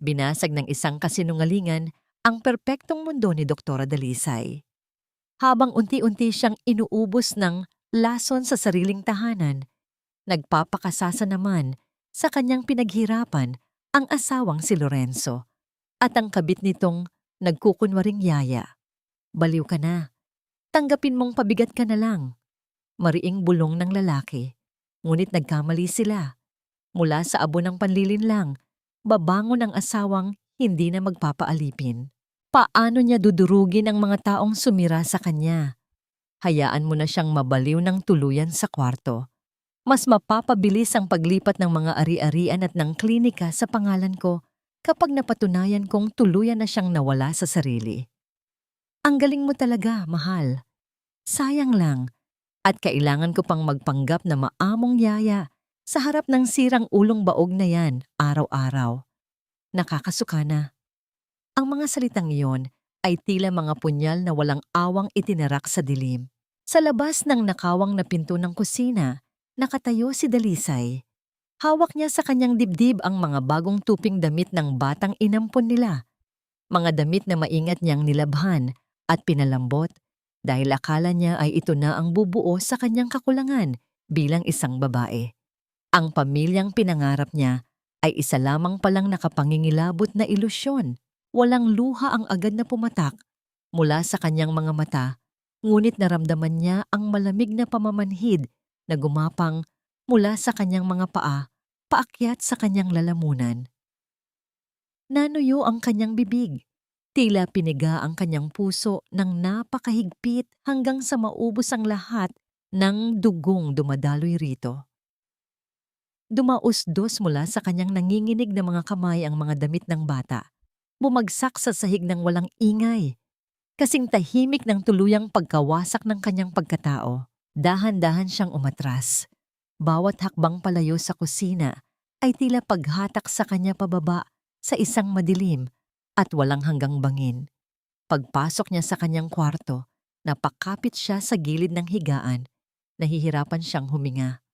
Binasag ng isang kasinungalingan ang perpektong mundo ni Doktora Dalisay. Habang unti-unti siyang inuubos ng lason sa sariling tahanan, nagpapakasasa naman sa kanyang pinaghirapan ang asawang si Lorenzo at ang kabit nitong nagkukunwaring yaya. Baliw ka na. Tanggapin mong pabigat ka na lang. Mariing bulong ng lalaki. Ngunit nagkamali sila. Mula sa abo ng panlilinlang, babangon ang asawang hindi na magpapaalipin. Paano niya dudurugin ang mga taong sumira sa kanya? Hayaan mo na siyang mabaliw ng tuluyan sa kwarto. Mas mapapabilis ang paglipat ng mga ari-arian at ng klinika sa pangalan ko kapag napatunayan kong tuluyan na siyang nawala sa sarili. Ang galing mo talaga, mahal. Sayang lang, at kailangan ko pang magpanggap na maamong yaya sa harap ng sirang ulong baog na yan araw-araw. Nakakasuka na. Ang mga salitang iyon ay tila mga punyal na walang awang itinarak sa dilim. Sa labas ng nakawang na pinto ng kusina, nakatayo si Dalisay. Hawak niya sa kanyang dibdib ang mga bagong tuping damit ng batang inampon nila. Mga damit na maingat niyang nilabhan at pinalambot dahil akala niya ay ito na ang bubuo sa kanyang kakulangan bilang isang babae. Ang pamilyang pinangarap niya ay isa lamang palang nakapangingilabot na ilusyon. Walang luha ang agad na pumatak mula sa kanyang mga mata, ngunit naramdaman niya ang malamig na pamamanhid na gumapang mula sa kanyang mga paa, paakyat sa kanyang lalamunan. Nanuyo ang kanyang bibig. Tila piniga ang kanyang puso ng napakahigpit hanggang sa maubos ang lahat ng dugong dumadaloy rito. Dumausdos mula sa kanyang nanginginig na mga kamay ang mga damit ng bata. Bumagsak sa sahig ng walang ingay. Kasing tahimik ng tuluyang pagkawasak ng kanyang pagkatao. Dahan-dahan siyang umatras. Bawat hakbang palayo sa kusina ay tila paghatak sa kanya pababa sa isang madilim at walang hanggang bangin. Pagpasok niya sa kanyang kwarto, napakapit siya sa gilid ng higaan. Nahihirapan siyang huminga.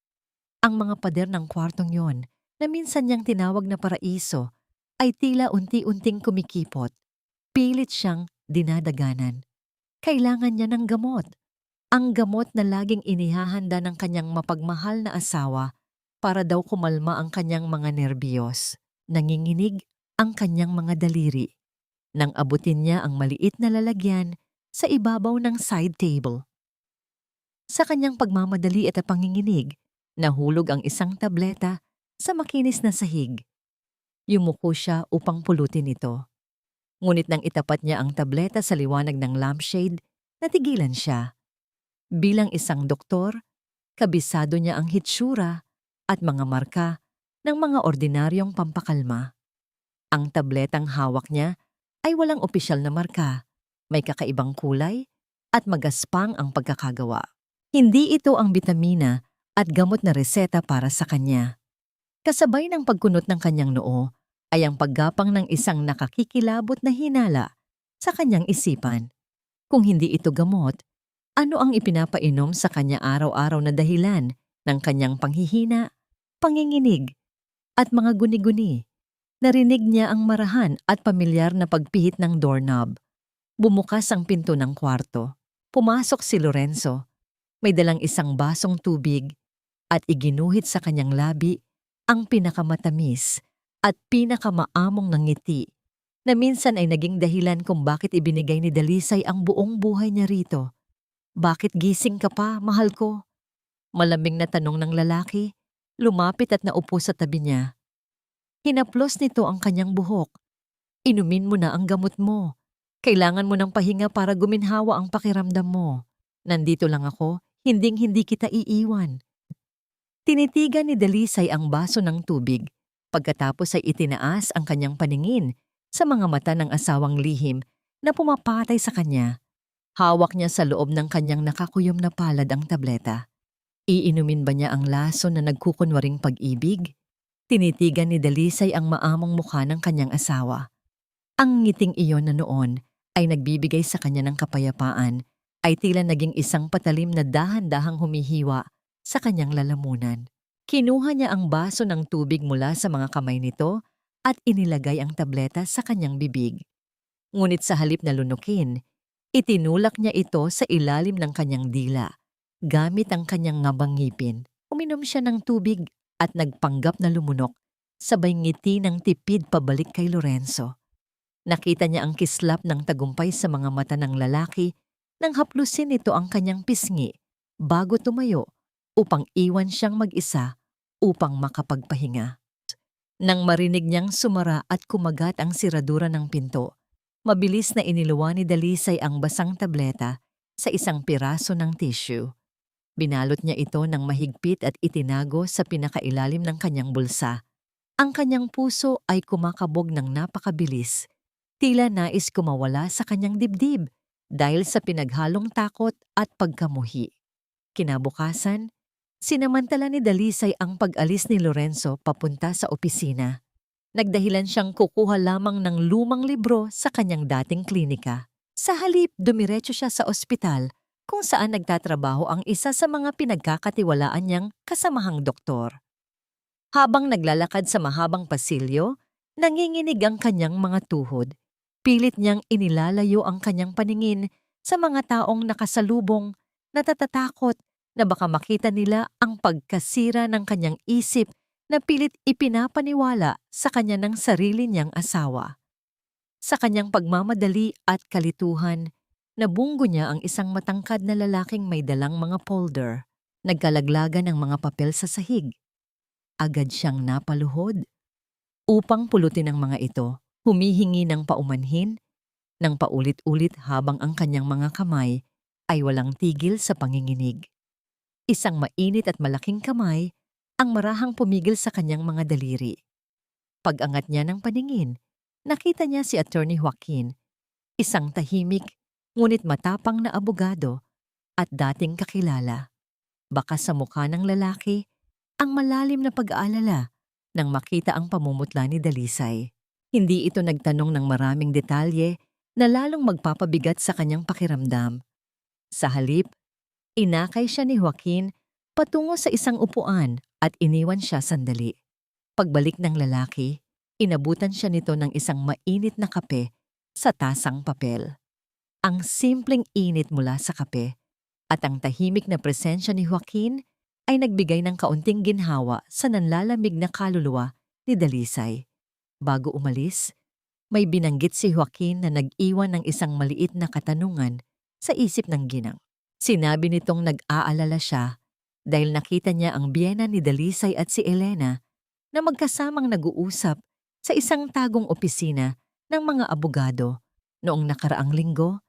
Ang mga pader ng kwartong yon, na minsan niyang tinawag na paraiso, ay tila unti-unting kumikipot. Pilit siyang dinadaganan. Kailangan niya ng gamot. Ang gamot na laging inihahanda ng kanyang mapagmahal na asawa para daw kumalma ang kanyang mga nerbiyos. Nanginginig ang kanyang mga daliri. Nang abutin niya ang maliit na lalagyan sa ibabaw ng side table. Sa kanyang pagmamadali at panginginig, nahulog ang isang tableta sa makinis na sahig. Yumuko siya upang pulutin ito. Ngunit nang itapat niya ang tableta sa liwanag ng lampshade, natigilan siya. Bilang isang doktor, kabisado niya ang hitsura at mga marka ng mga ordinaryong pampakalma. Ang tabletang hawak niya ay walang opisyal na marka, may kakaibang kulay at magaspang ang pagkakagawa. Hindi ito ang bitamina at gamot na reseta para sa kanya. Kasabay ng pagkunot ng kanyang noo ay ang paggapang ng isang nakakikilabot na hinala sa kanyang isipan. Kung hindi ito gamot, ano ang ipinapainom sa kanya araw-araw na dahilan ng kanyang panghihina, panginginig, at mga guni-guni? Narinig niya ang marahan at pamilyar na pagpihit ng doorknob. Bumukas ang pinto ng kwarto. Pumasok si Lorenzo. May dalang isang basong tubig at iginuhit sa kanyang labi ang pinakamatamis at pinakamaamong ng ngiti na minsan ay naging dahilan kung bakit ibinigay ni Dalisay ang buong buhay niya rito. Bakit gising ka pa, mahal ko? Malamig na tanong ng lalaki, lumapit at naupo sa tabi niya. Hinaplos nito ang kanyang buhok. Inumin mo na ang gamot mo. Kailangan mo ng pahinga para guminhawa ang pakiramdam mo. Nandito lang ako, hinding-hindi kita iiwan. Tinitigan ni Dalisay ang baso ng tubig. Pagkatapos ay itinaas ang kanyang paningin sa mga mata ng asawang lihim na pumapatay sa kanya. Hawak niya sa loob ng kanyang nakakuyom na palad ang tableta. Iinumin ba niya ang laso na nagkukunwaring pag-ibig? Tinitigan ni Dalisay ang maamong mukha ng kanyang asawa. Ang ngiting iyon na noon ay nagbibigay sa kanya ng kapayapaan ay tila naging isang patalim na dahan-dahang humihiwa sa kanyang lalamunan. Kinuha niya ang baso ng tubig mula sa mga kamay nito at inilagay ang tableta sa kanyang bibig. Ngunit sa halip na lunukin, itinulak niya ito sa ilalim ng kanyang dila. Gamit ang kanyang ngabang ngipin, uminom siya ng tubig at nagpanggap na lumunok, sabay ngiti ng tipid pabalik kay Lorenzo. Nakita niya ang kislap ng tagumpay sa mga mata ng lalaki nang haplusin nito ang kanyang pisngi bago tumayo upang iwan siyang mag-isa upang makapagpahinga. Nang marinig niyang sumara at kumagat ang siradura ng pinto, mabilis na iniluwa ni Dalisay ang basang tableta sa isang piraso ng tissue. Binalot niya ito ng mahigpit at itinago sa pinakailalim ng kanyang bulsa. Ang kanyang puso ay kumakabog ng napakabilis. Tila nais kumawala sa kanyang dibdib dahil sa pinaghalong takot at pagkamuhi. Kinabukasan, sinamantala ni Dalisay ang pag-alis ni Lorenzo papunta sa opisina. Nagdahilan siyang kukuha lamang ng lumang libro sa kanyang dating klinika. Sa halip, dumiretso siya sa ospital kung saan nagtatrabaho ang isa sa mga pinagkakatiwalaan niyang kasamahang doktor. Habang naglalakad sa mahabang pasilyo, nanginginig ang kanyang mga tuhod. Pilit niyang inilalayo ang kanyang paningin sa mga taong nakasalubong, natatatakot na baka makita nila ang pagkasira ng kanyang isip na pilit ipinapaniwala sa kanya ng sarili niyang asawa. Sa kanyang pagmamadali at kalituhan, nabunggo niya ang isang matangkad na lalaking may dalang mga folder. Nagkalaglagan ng mga papel sa sahig. Agad siyang napaluhod. Upang pulutin ang mga ito, humihingi ng paumanhin, ng paulit-ulit habang ang kanyang mga kamay ay walang tigil sa panginginig. Isang mainit at malaking kamay ang marahang pumigil sa kanyang mga daliri. Pag-angat niya ng paningin, nakita niya si Attorney Joaquin, isang tahimik ngunit matapang na abogado at dating kakilala. Baka sa mukha ng lalaki ang malalim na pag-aalala nang makita ang pamumutla ni Dalisay. Hindi ito nagtanong ng maraming detalye na lalong magpapabigat sa kanyang pakiramdam. Sa halip, inakay siya ni Joaquin patungo sa isang upuan at iniwan siya sandali. Pagbalik ng lalaki, inabutan siya nito ng isang mainit na kape sa tasang papel. Ang simpleng init mula sa kape at ang tahimik na presensya ni Joaquin ay nagbigay ng kaunting ginhawa sa nanlalamig na kaluluwa ni Dalisay. Bago umalis, may binanggit si Joaquin na nag-iwan ng isang maliit na katanungan sa isip ng ginang. Sinabi nitong nag-aalala siya dahil nakita niya ang biyena ni Dalisay at si Elena na magkasamang nag-uusap sa isang tagong opisina ng mga abogado noong nakaraang linggo.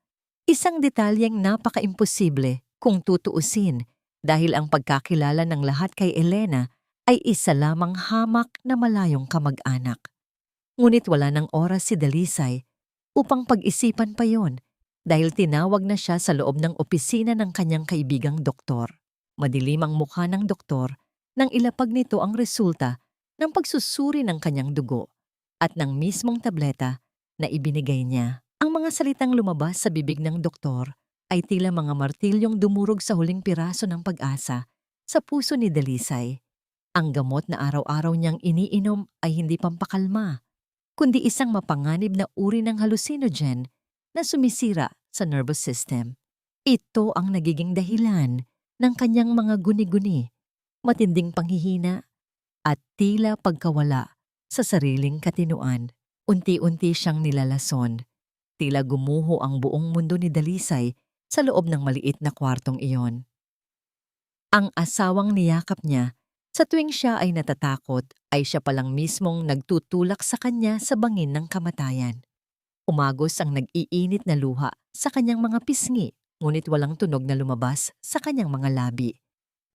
Isang detalyeng napaka-imposible kung tutuusin dahil ang pagkakilala ng lahat kay Elena ay isa lamang hamak na malayong kamag-anak. Ngunit wala ng oras si Dalisay upang pag-isipan pa yon dahil tinawag na siya sa loob ng opisina ng kanyang kaibigang doktor. Madilim ang mukha ng doktor nang ilapag nito ang resulta ng pagsusuri ng kanyang dugo at ng mismong tableta na ibinigay niya. Ang mga salitang lumabas sa bibig ng doktor ay tila mga martilyong dumurog sa huling piraso ng pag-asa sa puso ni Dalisay. Ang gamot na araw-araw niyang iniinom ay hindi pampakalma, kundi isang mapanganib na uri ng hallucinogen na sumisira sa nervous system. Ito ang nagiging dahilan ng kanyang mga guni-guni, matinding panghihina, at tila pagkawala sa sariling katinuan. Unti-unti siyang nilalason. Tila gumuho ang buong mundo ni Dalisay sa loob ng maliit na kwartong iyon. Ang asawang niyakap niya sa tuwing siya ay natatakot ay siya palang mismong nagtutulak sa kanya sa bangin ng kamatayan. Umagos ang nag-iinit na luha sa kanyang mga pisngi, ngunit walang tunog na lumabas sa kanyang mga labi.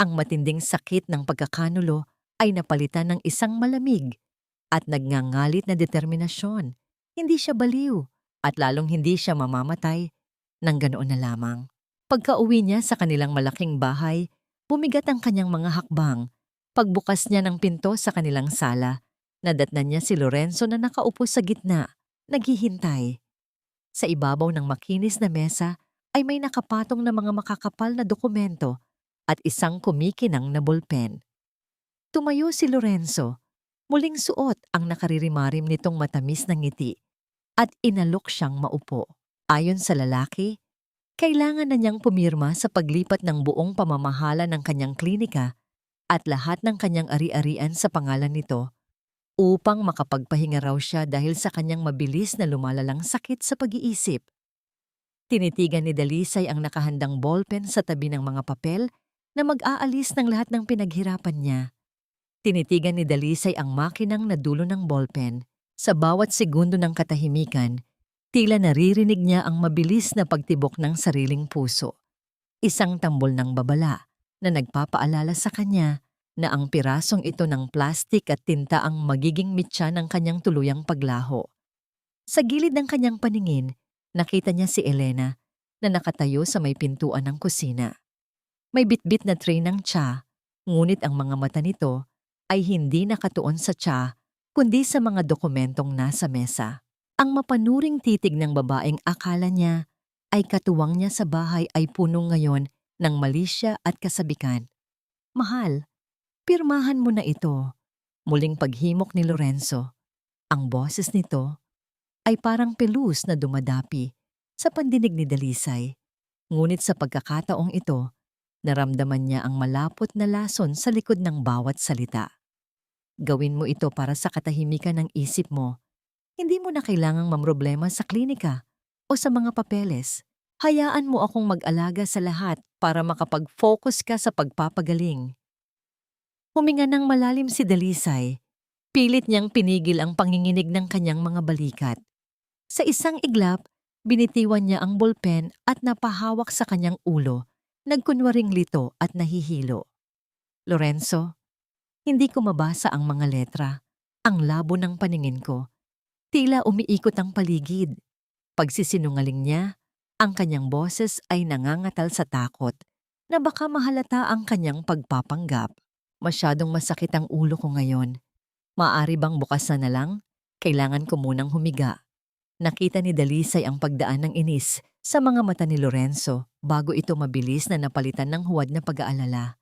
Ang matinding sakit ng pagkakanulo ay napalitan ng isang malamig at nagngangalit na determinasyon. Hindi siya baliw at lalong hindi siya mamamatay ng ganoon na lamang. Pagka-uwi niya sa kanilang malaking bahay, bumigat ang kanyang mga hakbang. Pagbukas niya ng pinto sa kanilang sala, nadatnan niya si Lorenzo na nakaupo sa gitna, naghihintay. Sa ibabaw ng makinis na mesa ay may nakapatong na mga makakapal na dokumento at isang kumikinang na bolpen. Tumayo si Lorenzo, Muling suot ang nakaririmarim nitong matamis na ngiti at inalok siyang maupo. Ayon sa lalaki, kailangan na niyang pumirma sa paglipat ng buong pamamahala ng kanyang klinika at lahat ng kanyang ari-arian sa pangalan nito upang makapagpahinga raw siya dahil sa kanyang mabilis na lumalalang sakit sa pag-iisip. Tinitigan ni Dalisay ang nakahandang ballpen sa tabi ng mga papel na mag-aalis ng lahat ng pinaghirapan niya. Tinitigan ni Dalisay ang makinang na dulo ng ballpen. Sa bawat segundo ng katahimikan, tila naririnig niya ang mabilis na pagtibok ng sariling puso. Isang tambol ng babala na nagpapaalala sa kanya na ang pirasong ito ng plastik at tinta ang magiging mitya ng kanyang tuluyang paglaho. Sa gilid ng kanyang paningin, nakita niya si Elena na nakatayo sa may pintuan ng kusina. May bitbit na tray ng tsa, ngunit ang mga mata nito ay hindi nakatuon sa tsa kundi sa mga dokumentong nasa mesa. Ang mapanuring titig ng babaeng akala niya ay katuwang niya sa bahay ay puno ngayon ng malisya at kasabikan. "Mahal, pirmahan mo na ito." Muling paghimok ni Lorenzo. Ang boses nito ay parang pelus na dumadapi sa pandinig ni Dalisay. Ngunit sa pagkakataong ito, naramdaman niya ang malapot na lason sa likod ng bawat salita. "Gawin mo ito para sa katahimikan ng isip mo. Hindi mo na kailangang mamroblema sa klinika o sa mga papeles. Hayaan mo akong mag-alaga sa lahat para makapag-focus ka sa pagpapagaling." Huminga ng malalim si Dalisay. Pilit niyang pinigil ang panginginig ng kanyang mga balikat. Sa isang iglap, binitiwan niya ang ballpen at napahawak sa kanyang ulo, nagkunwaring lito at nahihilo. "Lorenzo, hindi ko mabasa ang mga letra. Ang labo ng paningin ko. Tila umiikot ang paligid." Pagsisinungaling niya, ang kanyang boses ay nangangatal sa takot na baka mahalata ang kanyang pagpapanggap. "Masyadong masakit ang ulo ko ngayon. Maaari bang bukas na lang? Kailangan ko munang humiga." Nakita ni Dalisay ang pagdaan ng inis sa mga mata ni Lorenzo bago ito mabilis na napalitan ng huwad na pag-aalala.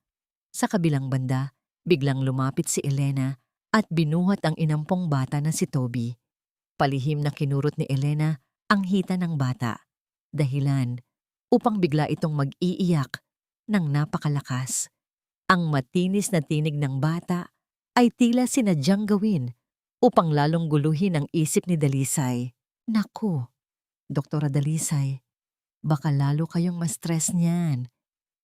Sa kabilang banda, biglang lumapit si Elena at binuhat ang inampong bata na si Toby. Palihim na kinurot ni Elena ang hita ng bata. Dahilan upang bigla itong mag-iiyak ng napakalakas. Ang matinis na tinig ng bata ay tila sinadyang gawin upang lalong guluhin ang isip ni Dalisay. "Naku, Doktora Dalisay, baka lalo kayong ma-stress niyan.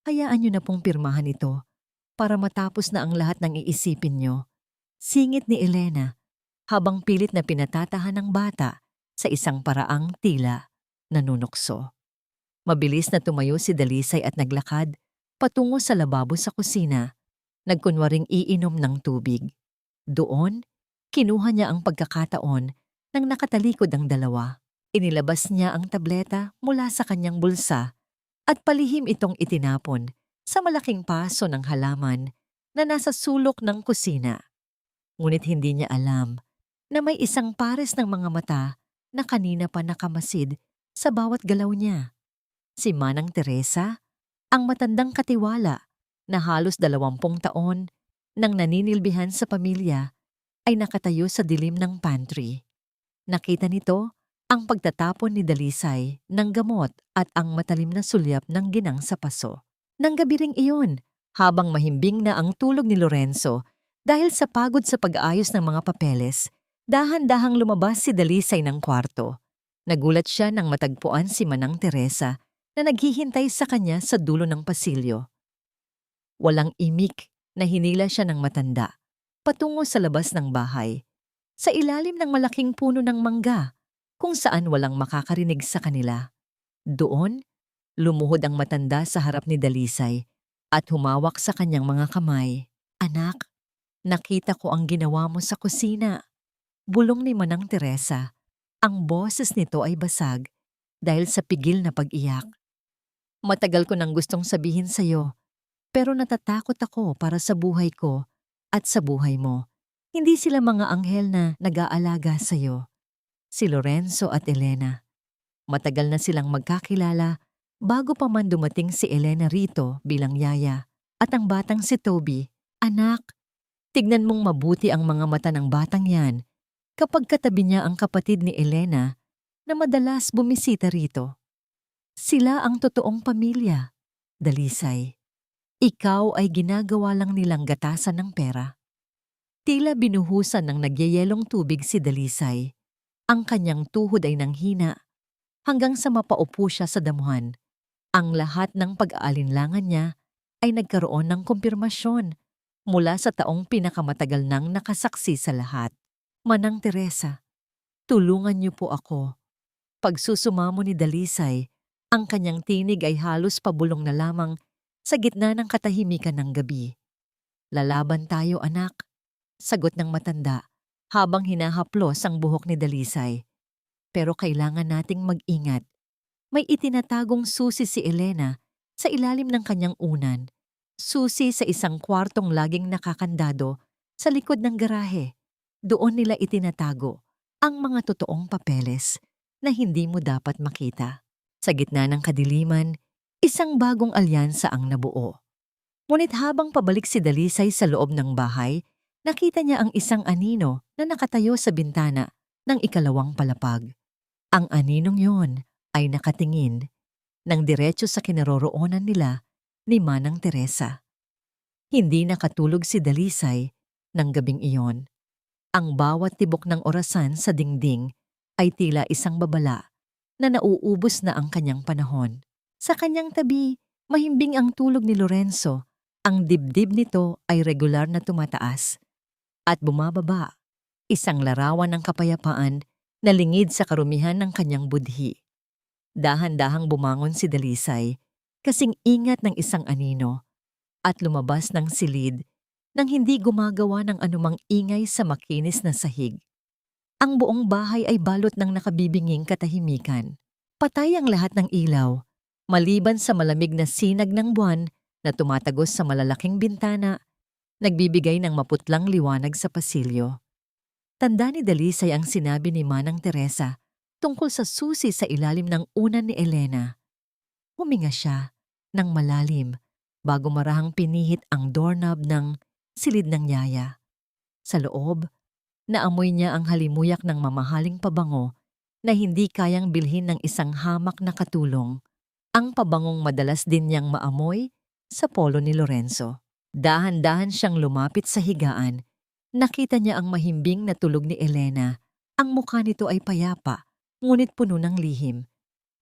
Hayaan niyo na pong pirmahan ito para matapos na ang lahat ng iisipin niyo." Singit ni Elena habang pilit na pinatatahan ng bata sa isang paraang tila nanunukso. Mabilis na tumayo si Dalisay at naglakad patungo sa lababo sa kusina, nagkunwaring iinom ng tubig. Doon, kinuha niya ang pagkakataon nang nakatalikod ang dalawa. Inilabas niya ang tableta mula sa kanyang bulsa at palihim itong itinapon sa malaking paso ng halaman na nasa sulok ng kusina. Ngunit hindi niya alam na may isang pares ng mga mata na kanina pa nakamasid sa bawat galaw niya. Si Manang Teresa, ang matandang katiwala na halos 20 taon nang naninilbihan sa pamilya, ay nakatayo sa dilim ng pantry. Nakita nito ang pagtatapon ni Dalisay ng gamot at ang matalim na sulyap ng ginang sa paso. Nang gabi ring iyon, habang mahimbing na ang tulog ni Lorenzo dahil sa pagod sa pag-aayos ng mga papeles, dahan-dahang lumabas si Dalisay ng kwarto. Nagulat siya nang matagpuan si Manang Teresa na naghihintay sa kanya sa dulo ng pasilyo. Walang imik na hinila siya ng matanda patungo sa labas ng bahay, sa ilalim ng malaking puno ng mangga, kung saan walang makakarinig sa kanila. Doon, lumuhod ang matanda sa harap ni Dalisay at humawak sa kanyang mga kamay. "Anak, nakita ko ang ginawa mo sa kusina." Bulong ni Manang Teresa. Ang boses nito ay basag dahil sa pigil na pag-iyak. "Matagal ko nang gustong sabihin sa'yo, pero natatakot ako para sa buhay ko at sa buhay mo. Hindi sila mga anghel na nag-aalaga sa'yo." Si Lorenzo at Elena. Matagal na silang magkakilala bago pa man dumating si Elena rito bilang yaya at ang batang si Toby. "Anak, Tignan mong mabuti ang mga mata ng batang yan kapag katabi niya ang kapatid ni Elena na madalas bumisita rito. Sila ang totoong pamilya, Dalisay. Ikaw ay ginagawa lang nilang gatasan ng pera. Tila binuhusan ng nagyayelong tubig si Dalisay. Ang kanyang tuhod ay nanghina hanggang sa mapaupo siya sa damuhan. Ang lahat ng pag-aalinlangan niya ay nagkaroon ng kumpirmasyon mula sa taong pinakamatagal nang nakasaksi sa lahat. Manang Teresa, tulungan niyo po ako. Pagsusumamo ni Dalisay, ang kanyang tinig ay halos pabulong na lamang sa gitna ng katahimikan ng gabi. Lalaban tayo, anak, sagot ng matanda habang hinahaplos ang buhok ni Dalisay. Pero kailangan nating mag-ingat. May itinatagong susi si Elena sa ilalim ng kanyang unan. Susi sa isang kwartong laging nakakandado sa likod ng garahe. Doon nila itinatago ang mga totoong papeles na hindi mo dapat makita. Sa gitna ng kadiliman, isang bagong alyansa ang nabuo. Ngunit habang pabalik si Dalisay sa loob ng bahay, nakita niya ang isang anino na nakatayo sa bintana ng ikalawang palapag. Ang aninong yon ay nakatingin ng diretso sa kinaroroonan nila ni Manang Teresa. Hindi nakatulog si Dalisay ng gabing iyon. Ang bawat tibok ng orasan sa dingding ay tila isang babala na nauubos na ang kanyang panahon. Sa kanyang tabi, mahimbing ang tulog ni Lorenzo. Ang dibdib nito ay regular na tumataas at bumababa, isang larawan ng kapayapaan na lingid sa karumihan ng kanyang budhi. Dahan-dahang bumangon si Dalisay, kasing ingat ng isang anino, at lumabas ng silid nang hindi gumagawa ng anumang ingay sa makinis na sahig. Ang buong bahay ay balot ng nakabibinging katahimikan. Patay ang lahat ng ilaw, maliban sa malamig na sinag ng buwan na tumatagos sa malalaking bintana, nagbibigay ng maputlang liwanag sa pasilyo. Tanda ni Dalisay ang sinabi ni Manang Teresa tungkol sa susi sa ilalim ng unan ni Elena. Huminga siya ng malalim bago marahang pinihit ang doorknob ng silid ng yaya. Sa loob, naamoy niya ang halimuyak ng mamahaling pabango na hindi kayang bilhin ng isang hamak na katulong. Ang pabangong madalas din niyang maamoy sa polo ni Lorenzo. Dahan-dahan siyang lumapit sa higaan. Nakita niya ang mahimbing na tulog ni Elena. Ang mukha nito ay payapa, ngunit puno ng lihim.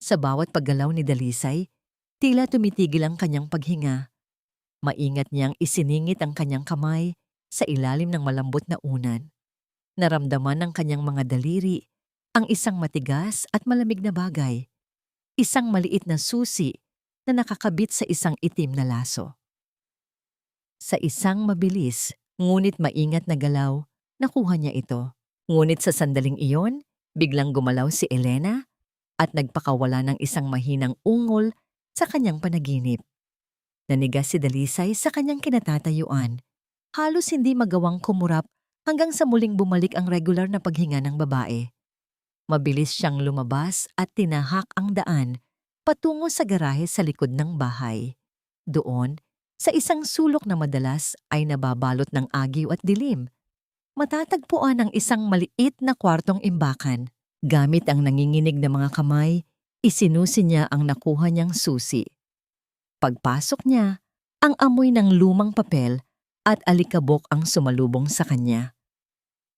Sa bawat paggalaw ni Dalisay, tila tumitigil ang kanyang paghinga. Maingat niyang isiningit ang kanyang kamay sa ilalim ng malambot na unan. Naramdaman ng kanyang mga daliri ang isang matigas at malamig na bagay. Isang maliit na susi na nakakabit sa isang itim na laso. Sa isang mabilis, ngunit maingat na galaw, nakuha niya ito. Ngunit sa sandaling iyon, biglang gumalaw si Elena at nagpakawala ng isang mahinang ungol sa kanyang panaginip. Nanigas si Dalisay sa kanyang kinatatayuan. Halos hindi magawang kumurap hanggang sa muling bumalik ang regular na paghinga ng babae. Mabilis siyang lumabas at tinahak ang daan patungo sa garahe sa likod ng bahay. Doon, sa isang sulok na madalas ay nababalot ng agiw at dilim, matatagpuan ang isang maliit na kwartong imbakan. Gamit ang nanginginig na mga kamay, isinusi niya ang nakuha niyang susi. Pagpasok niya, ang amoy ng lumang papel at alikabok ang sumalubong sa kanya.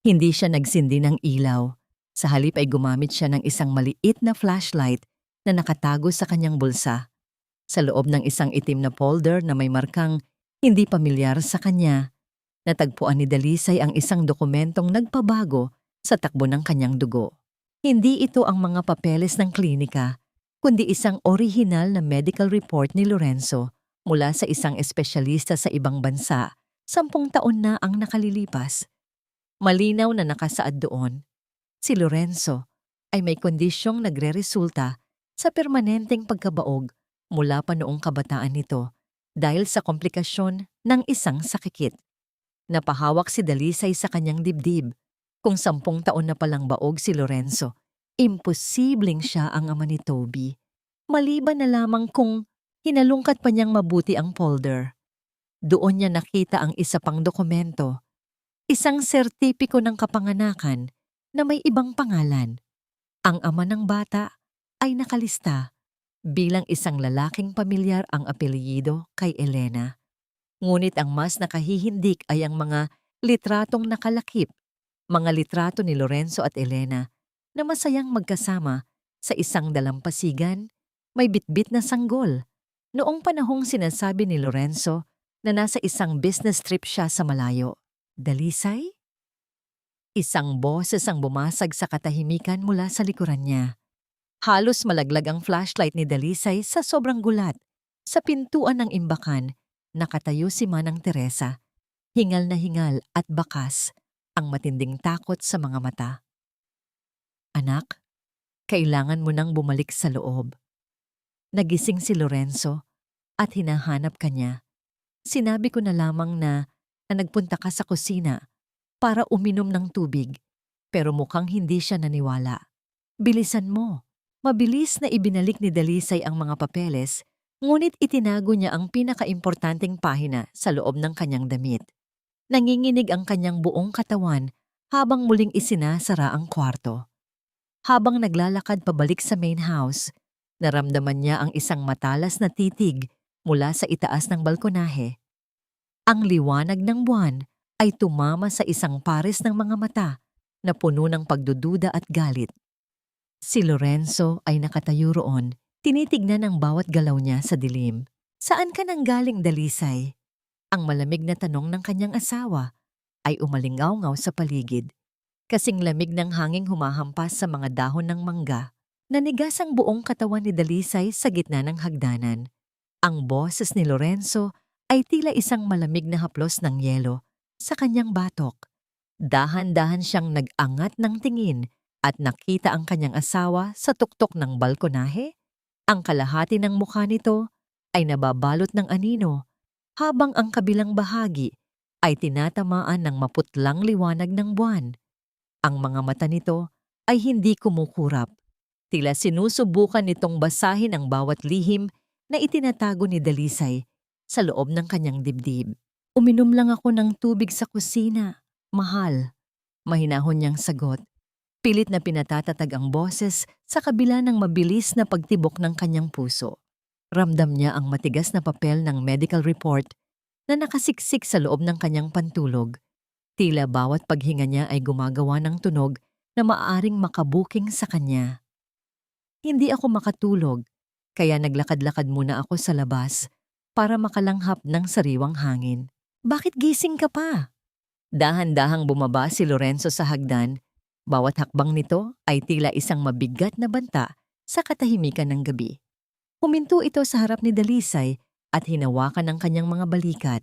Hindi siya nagsindi ng ilaw. Sa halip ay gumamit siya ng isang maliit na flashlight na nakatago sa kanyang bulsa. Sa loob ng isang itim na folder na may markang hindi pamilyar sa kanya, natagpuan ni Dalisay ang isang dokumentong nagpabago sa takbo ng kanyang dugo. Hindi ito ang mga papeles ng klinika, kundi isang orihinal na medical report ni Lorenzo mula sa isang espesyalista sa ibang bansa. 10 taon na ang nakalilipas. Malinaw na nakasaad doon, si Lorenzo ay may kondisyong nagreresulta sa permanenteng pagkabaog mula pa noong kabataan nito dahil sa komplikasyon ng isang sakikit. Napahawak si Dalisay sa kanyang dibdib. Kung 10 taon na palang baog si Lorenzo, imposibleng siya ang ama ni Toby. Maliban na lamang kung hinalungkat pa niyang mabuti ang folder. Doon niya nakita ang isa pang dokumento, Isang sertipiko ng kapanganakan na may ibang pangalan. Ang ama ng bata ay nakalista bilang isang lalaking pamilyar ang apelyido kay Elena. Ngunit ang mas nakahihindik ay ang mga litratong nakalakip, mga litrato ni Lorenzo at Elena na masayang magkasama sa isang dalampasigan, may bitbit na sanggol. Noong panahong sinasabi ni Lorenzo na nasa isang business trip siya sa malayo. Dalisay? Isang boses ang bumasag sa katahimikan mula sa likuran niya. Halos malaglag ang flashlight ni Dalisay sa sobrang gulat. Sa pintuan ng imbakan, nakatayo si Manang Teresa. Hingal na hingal at bakas ang matinding takot sa mga mata. Anak, kailangan mo nang bumalik sa loob. Nagising si Lorenzo at hinahanap ka niya. Sinabi ko na lamang na nagpunta ka sa kusina para uminom ng tubig, pero mukhang hindi siya naniwala. Bilisan mo. Mabilis na ibinalik ni Dalisay ang mga papeles, ngunit itinago niya ang pinakaimportanteng pahina sa loob ng kanyang damit. Nanginginig ang kanyang buong katawan habang muling isinasara ang kwarto. Habang naglalakad pabalik sa main house, naramdaman niya ang isang matalas na titig mula sa itaas ng balkonahe. Ang liwanag ng buwan ay tumama sa isang pares ng mga mata na puno ng pagdududa at galit. Si Lorenzo ay nakatayo roon, tinitignan ang bawat galaw niya sa dilim. Saan ka nang galing, Dalisay? Ang malamig na tanong ng kanyang asawa ay umalingaw-ngaw sa paligid. Kasing lamig ng hanging humahampas sa mga dahon ng mangga, nanigas ang buong katawan ni Dalisay sa gitna ng hagdanan. Ang boses ni Lorenzo ay tila isang malamig na haplos ng yelo sa kanyang batok. Dahan-dahan siyang nag-angat ng tingin at nakita ang kanyang asawa sa tuktok ng balkonahe. Ang kalahati ng mukha nito ay nababalot ng anino, habang ang kabilang bahagi ay tinatamaan ng maputlang liwanag ng buwan. Ang mga mata nito ay hindi kumukurap. Tila sinusubukan nitong basahin ang bawat lihim na itinatago ni Dalisay sa loob ng kanyang dibdib. Uminom lang ako ng tubig sa kusina, mahal. Mahinahon niyang sagot. Pilit na pinatatatag ang boses sa kabila ng mabilis na pagtibok ng kanyang puso. Ramdam niya ang matigas na papel ng medical report na nakasiksik sa loob ng kanyang pantulog. Tila bawat paghinga niya ay gumagawa ng tunog na maaaring makabuking sa kanya. Hindi ako makatulog, kaya naglakad-lakad muna ako sa labas para makalanghap ng sariwang hangin. Bakit gising ka pa? Dahan-dahang bumaba si Lorenzo sa hagdan. Bawat hakbang nito ay tila isang mabigat na banta sa katahimikan ng gabi. Huminto ito sa harap ni Dalisay at hinawakan ang kanyang mga balikat.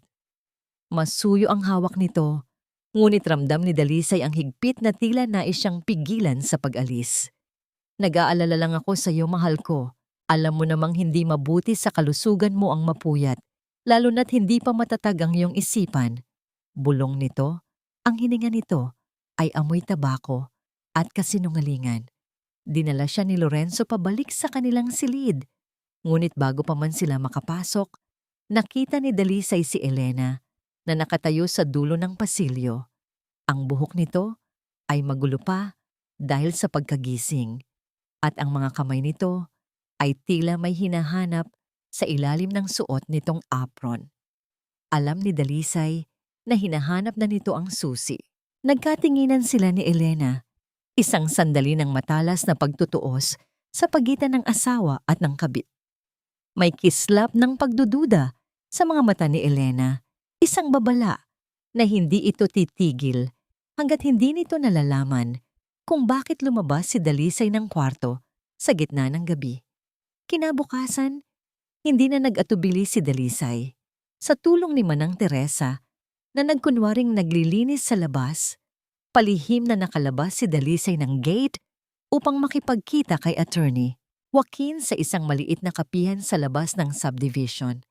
Masuyo ang hawak nito, ngunit ramdam ni Dalisay ang higpit na tila nais siyang pigilan sa pag-alis. Nag-aalala lang ako sa iyo, mahal ko. Alam mo namang hindi mabuti sa kalusugan mo ang mapuyat, lalo na't hindi pa matatag ang iyong isipan. Bulong nito, ang hininga nito ay amoy tabako at kasinungalingan. Dinala siya ni Lorenzo pabalik sa kanilang silid. Ngunit bago pa man sila makapasok, nakita ni Dalisay si Elena na nakatayo sa dulo ng pasilyo. Ang buhok nito ay magulo pa dahil sa pagkagising, at ang mga kamay nito ay tila may hinahanap sa ilalim ng suot nitong apron. Alam ni Dalisay na hinahanap na nito ang susi. Nagkatinginan sila ni Elena, isang sandali ng matalas na pagtutuos sa pagitan ng asawa at ng kabit. May kislap ng pagdududa sa mga mata ni Elena, isang babala na hindi ito titigil hanggat hindi nito nalalaman kung bakit lumabas si Dalisay ng kwarto sa gitna ng gabi. Kinabukasan, hindi na nag-atubili si Dalisay. Sa tulong ni Manang Teresa, na nagkunwaring naglilinis sa labas, palihim na nakalabas si Dalisay ng gate upang makipagkita kay attorney Joaquin sa isang maliit na kapihan sa labas ng subdivision.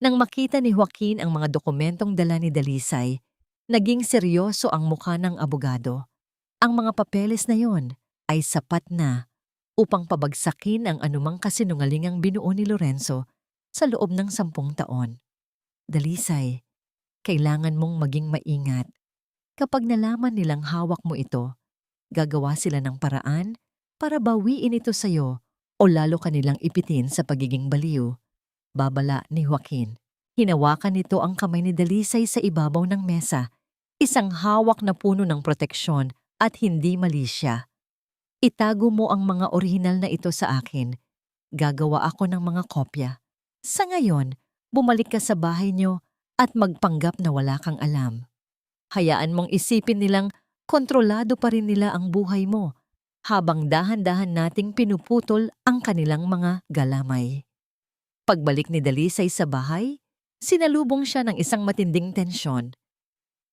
Nang makita ni Joaquin ang mga dokumentong dala ni Dalisay, naging seryoso ang mukha ng abogado. Ang mga papeles na yon ay sapat na upang pabagsakin ang anumang kasinungalingang binuo ni Lorenzo sa loob ng 10 taon. Dalisay, kailangan mong maging maingat. Kapag nalaman nilang hawak mo ito, gagawa sila ng paraan para bawiin ito sa'yo o lalo kanilang ipitin sa pagiging baliw. Babala ni Joaquin. Hinawakan nito ang kamay ni Dalisay sa ibabaw ng mesa, isang hawak na puno ng proteksyon at hindi mali siya. Itago mo ang mga orihinal na ito sa akin. Gagawa ako ng mga kopya. Sa ngayon, bumalik ka sa bahay niyo at magpanggap na wala kang alam. Hayaan mong isipin nilang kontrolado pa rin nila ang buhay mo habang dahan-dahan nating pinuputol ang kanilang mga galamay. Pagbalik ni Dalisay sa bahay, sinalubong siya ng isang matinding tensyon.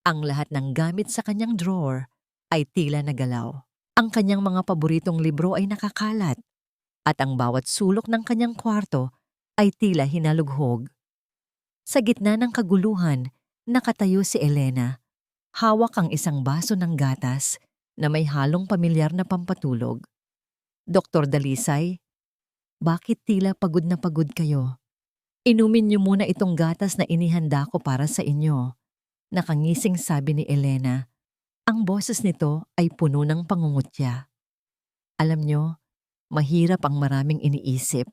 Ang lahat ng gamit sa kanyang drawer ay tila nagalaw. Ang kanyang mga paboritong libro ay nakakalat at ang bawat sulok ng kanyang kwarto ay tila hinalughog. Sa gitna ng kaguluhan, nakatayo si Elena. Hawak ang isang baso ng gatas na may halong pamilyar na pampatulog. Dr. Dalisay, bakit tila pagod na pagod kayo? Inumin niyo muna itong gatas na inihanda ko para sa inyo. Nakangising sabi ni Elena. Ang boses nito ay puno ng pangungutya. Alam niyo, mahirap ang maraming iniisip.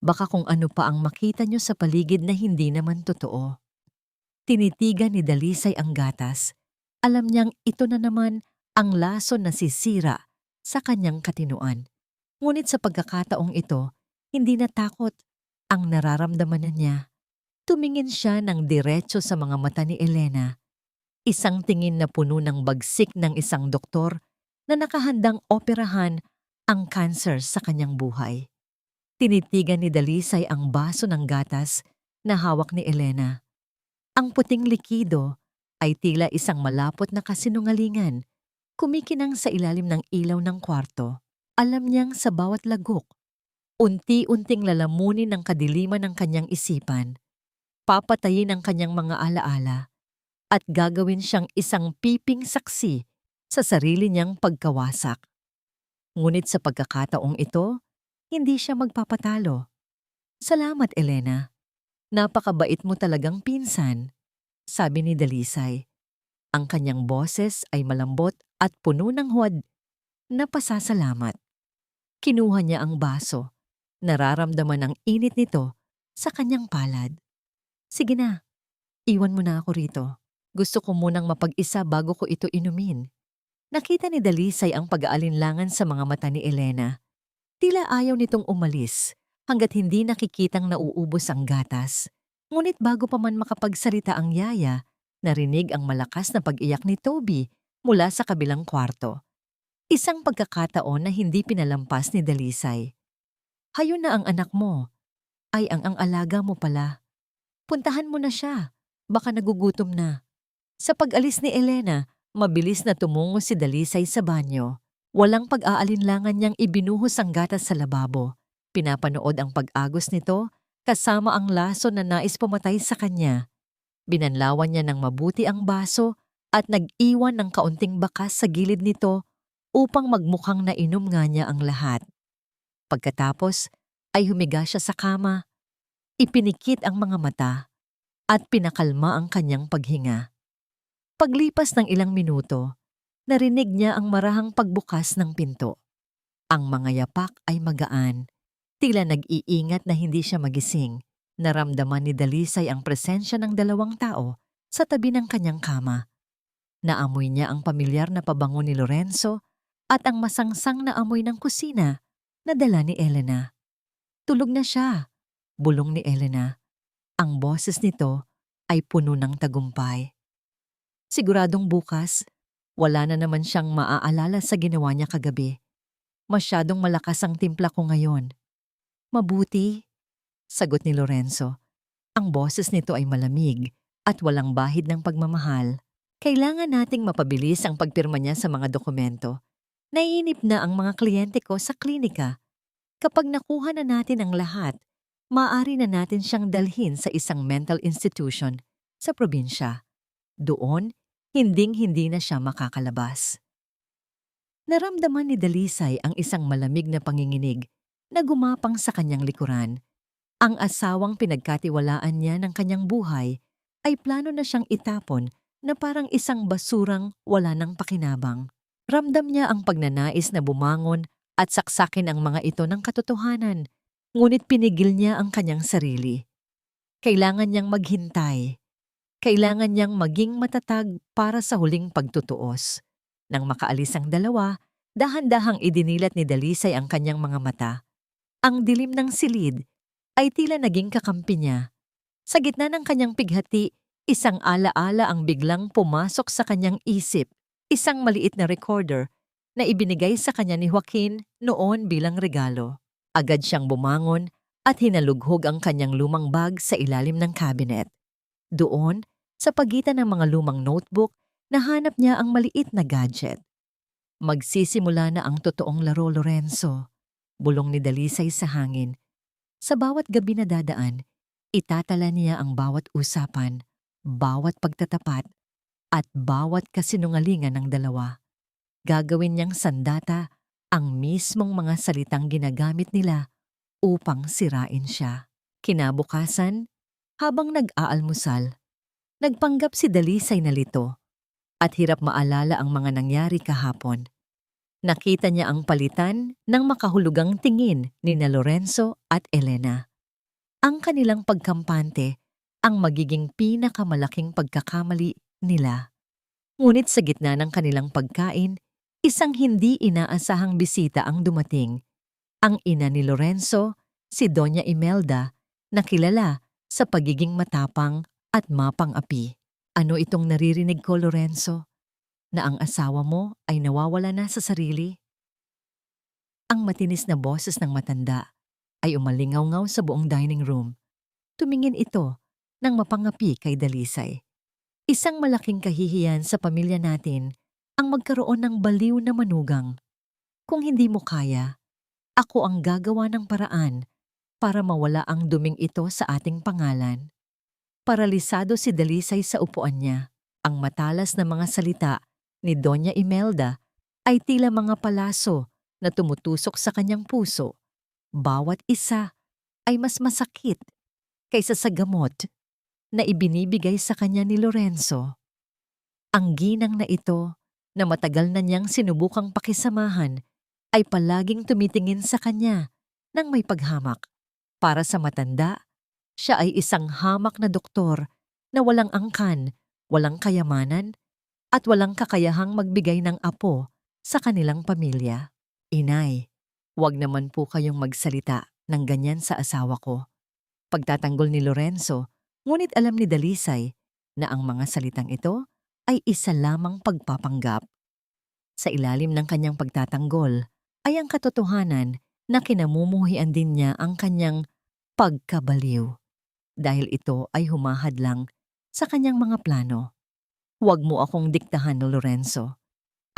Baka kung ano pa ang makita niyo sa paligid na hindi naman totoo. Tinitigan ni Dalisay ang gatas. Alam niyang ito na naman ang lason na sisira sa kanyang katinuan. Ngunit sa pagkakataong ito, hindi natakot ang nararamdaman niya. Tumingin siya ng diretso sa mga mata ni Elena. Isang tingin na puno ng bagsik ng isang doktor na nakahandang operahan ang cancer sa kanyang buhay. Tinitigan ni Dalisay ang baso ng gatas na hawak ni Elena. Ang puting likido ay tila isang malapot na kasinungalingan, kumikinang sa ilalim ng ilaw ng kwarto. Alam niyang sa bawat lagok, unti-unting lalamunin ng kadiliman ng kanyang isipan, papatayin ang kanyang mga alaala, at gagawin siyang isang piping saksi sa sarili niyang pagkawasak. Ngunit sa pagkakataong ito, hindi siya magpapatalo. Salamat, Elena. Napakabait mo talagang pinsan, sabi ni Dalisay. Ang kanyang boses ay malambot at puno ng huwad na pasasalamat. Kinuha niya ang baso. Nararamdaman ang init nito sa kanyang palad. Sige na, iwan mo na ako rito. Gusto ko munang mapag-isa bago ko ito inumin. Nakita ni Dalisay ang pag-aalinlangan sa mga mata ni Elena. Tila ayaw nitong umalis hanggat hindi nakikitang nauubos ang gatas. Ngunit bago pa man makapagsalita ang yaya, narinig ang malakas na pag-iyak ni Toby mula sa kabilang kwarto. Isang pagkakataon na hindi pinalampas ni Dalisay. Hayon na ang anak mo. Ay ang alaga mo pala. Puntahan mo na siya. Baka nagugutom na. Sa pag-alis ni Elena, mabilis na tumungo si Dalisay sa banyo. Walang pag-aalinlangan niyang ibinuhos ang gatas sa lababo. Pinapanood ang pag-agos nito kasama ang laso na nais pumatay sa kanya. Binanlawan niya ng mabuti ang baso at nag-iwan ng kaunting bakas sa gilid nito upang magmukhang nainom nga niya ang lahat. Pagkatapos ay humiga siya sa kama, ipinikit ang mga mata at pinakalma ang kanyang paghinga. Paglipas ng ilang minuto, narinig niya ang marahang pagbukas ng pinto. Ang mga yapak ay magaan. Tila nag-iingat na hindi siya magising. Naramdaman ni Dalisay ang presensya ng dalawang tao sa tabi ng kanyang kama. Naamoy niya ang pamilyar na pabango ni Lorenzo at ang masangsang na amoy ng kusina na dala ni Elena. Tulog na siya, bulong ni Elena. Ang boses nito ay puno ng tagumpay. Siguradong bukas, wala na naman siyang maaalala sa ginawa niya kagabi. Masyadong malakas ang timpla ko ngayon. Mabuti, sagot ni Lorenzo. Ang boses nito ay malamig at walang bahid ng pagmamahal. Kailangan nating mapabilis ang pagpirma niya sa mga dokumento. Naiinip na ang mga kliyente ko sa klinika. Kapag nakuha na natin ang lahat, maaari na natin siyang dalhin sa isang mental institution sa probinsya. Doon, hinding-hindi na siya makakalabas. Naramdaman ni Dalisay ang isang malamig na panginginig na gumapang sa kanyang likuran. Ang asawang pinagkatiwalaan niya ng kanyang buhay ay plano na siyang itapon na parang isang basurang wala ng pakinabang. Ramdam niya ang pagnanais na bumangon at saksakin ang mga ito ng katotohanan, ngunit pinigil niya ang kanyang sarili. Kailangan niyang maghintay. Kailangan niyang maging matatag para sa huling pagtutuos. Nang makaalis ang dalawa, dahan-dahang idinilat ni Dalisay ang kanyang mga mata. Ang dilim ng silid ay tila naging kakampi niya. Sa gitna ng kanyang pighati, isang alaala ang biglang pumasok sa kanyang isip. Isang maliit na recorder na ibinigay sa kanya ni Joaquin noon bilang regalo. Agad siyang bumangon at hinalughog ang kanyang lumang bag sa ilalim ng cabinet. Doon, sa pagitan ng mga lumang notebook, nahanap niya ang maliit na gadget. Magsisimula na ang totoong laro, Lorenzo. Bulong ni Dalisay sa hangin. Sa bawat gabi na dadaan, itatala niya ang bawat usapan, bawat pagtatapat, at bawat kasinungalingan ng dalawa. Gagawin niyang sandata ang mismong mga salitang ginagamit nila upang sirain siya. Kinabukasan, habang nag-aalmusal, nagpanggap si Dalisay na lito at hirap maalala ang mga nangyari kahapon. Nakita niya ang palitan ng makahulugang tingin ni na Lorenzo at Elena. Ang kanilang pagkampante ang magiging pinakamalaking pagkakamali nila. Ngunit sa gitna ng kanilang pagkain, isang hindi inaasahang bisita ang dumating. Ang ina ni Lorenzo, si Doña Imelda, na kilala sa pagiging matapang at mapang-api. Ano itong naririnig ko, Lorenzo? Na ang asawa mo ay nawawala na sa sarili? Ang matinis na boses ng matanda ay umalingaw-ngaw sa buong dining room. Tumingin ito ng mapangapi kay Dalisay. Isang malaking kahihiyan sa pamilya natin ang magkaroon ng baliw na manugang. Kung hindi mo kaya, ako ang gagawa ng paraan para mawala ang duming ito sa ating pangalan. Paralisado si Dalisay sa upuan niya. Ang matalas na mga salita ni Doña Imelda ay tila mga palaso na tumutusok sa kanyang puso. Bawat isa ay mas masakit kaysa sa gamot na ibinibigay sa kanya ni Lorenzo. Ang ginang na ito na matagal na niyang sinubukang pakisamahan ay palaging tumitingin sa kanya nang may paghamak. Para sa matanda, siya ay isang hamak na doktor na walang angkan, walang kayamanan, at walang kakayahang magbigay ng apo sa kanilang pamilya. Inay, huwag naman po kayong magsalita ng ganyan sa asawa ko. Pagtatanggol ni Lorenzo, ngunit alam ni Dalisay na ang mga salitang ito ay isa lamang pagpapanggap. Sa ilalim ng kanyang pagtatanggol ay ang katotohanan na kinamumuhian din niya ang kanyang pagkabaliw. Dahil ito ay humahadlang sa kanyang mga plano. Huwag mo akong diktahan, Lorenzo.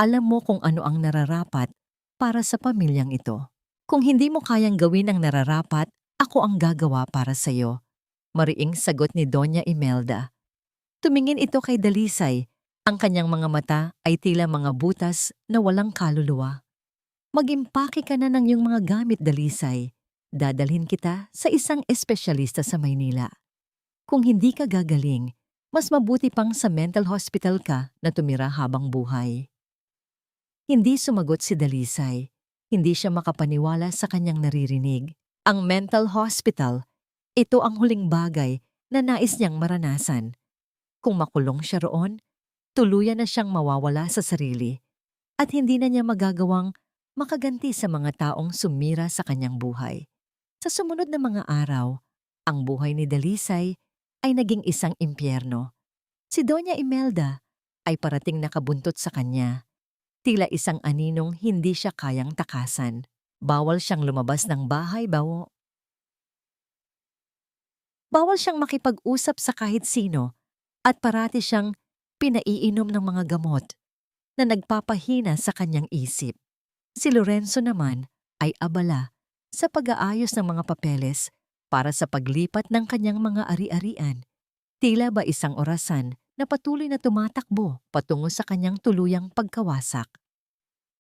Alam mo kung ano ang nararapat para sa pamilyang ito. Kung hindi mo kayang gawin ang nararapat, ako ang gagawa para sa iyo. Mariing sagot ni Doña Imelda. Tumingin ito kay Dalisay. Ang kanyang mga mata ay tila mga butas na walang kaluluwa. Mag-impake ka na ng iyong mga gamit, Dalisay. Dadalhin kita sa isang espesyalista sa Maynila. Kung hindi ka gagaling, mas mabuti pang sa mental hospital ka na tumira habang buhay. Hindi sumagot si Dalisay. Hindi siya makapaniwala sa kanyang naririnig. Ang mental hospital, ito ang huling bagay na nais niyang maranasan. Kung makulong siya roon, tuluyan na siyang mawawala sa sarili at hindi na niya magagawang makaganti sa mga taong sumira sa kanyang buhay. Sa sumunod na mga araw, ang buhay ni Dalisay ay naging isang impyerno. Si Doña Imelda ay parating nakabuntot sa kanya. Tila isang aninong hindi siya kayang takasan. Bawal siyang lumabas ng bahay, bawal siyang makipag-usap sa kahit sino at parati siyang pinaiinom ng mga gamot na nagpapahina sa kanyang isip. Si Lorenzo naman ay abala sa pag-aayos ng mga papeles para sa paglipat ng kanyang mga ari-arian. Tila ba isang orasan na patuloy na tumatakbo patungo sa kanyang tuluyang pagkawasak.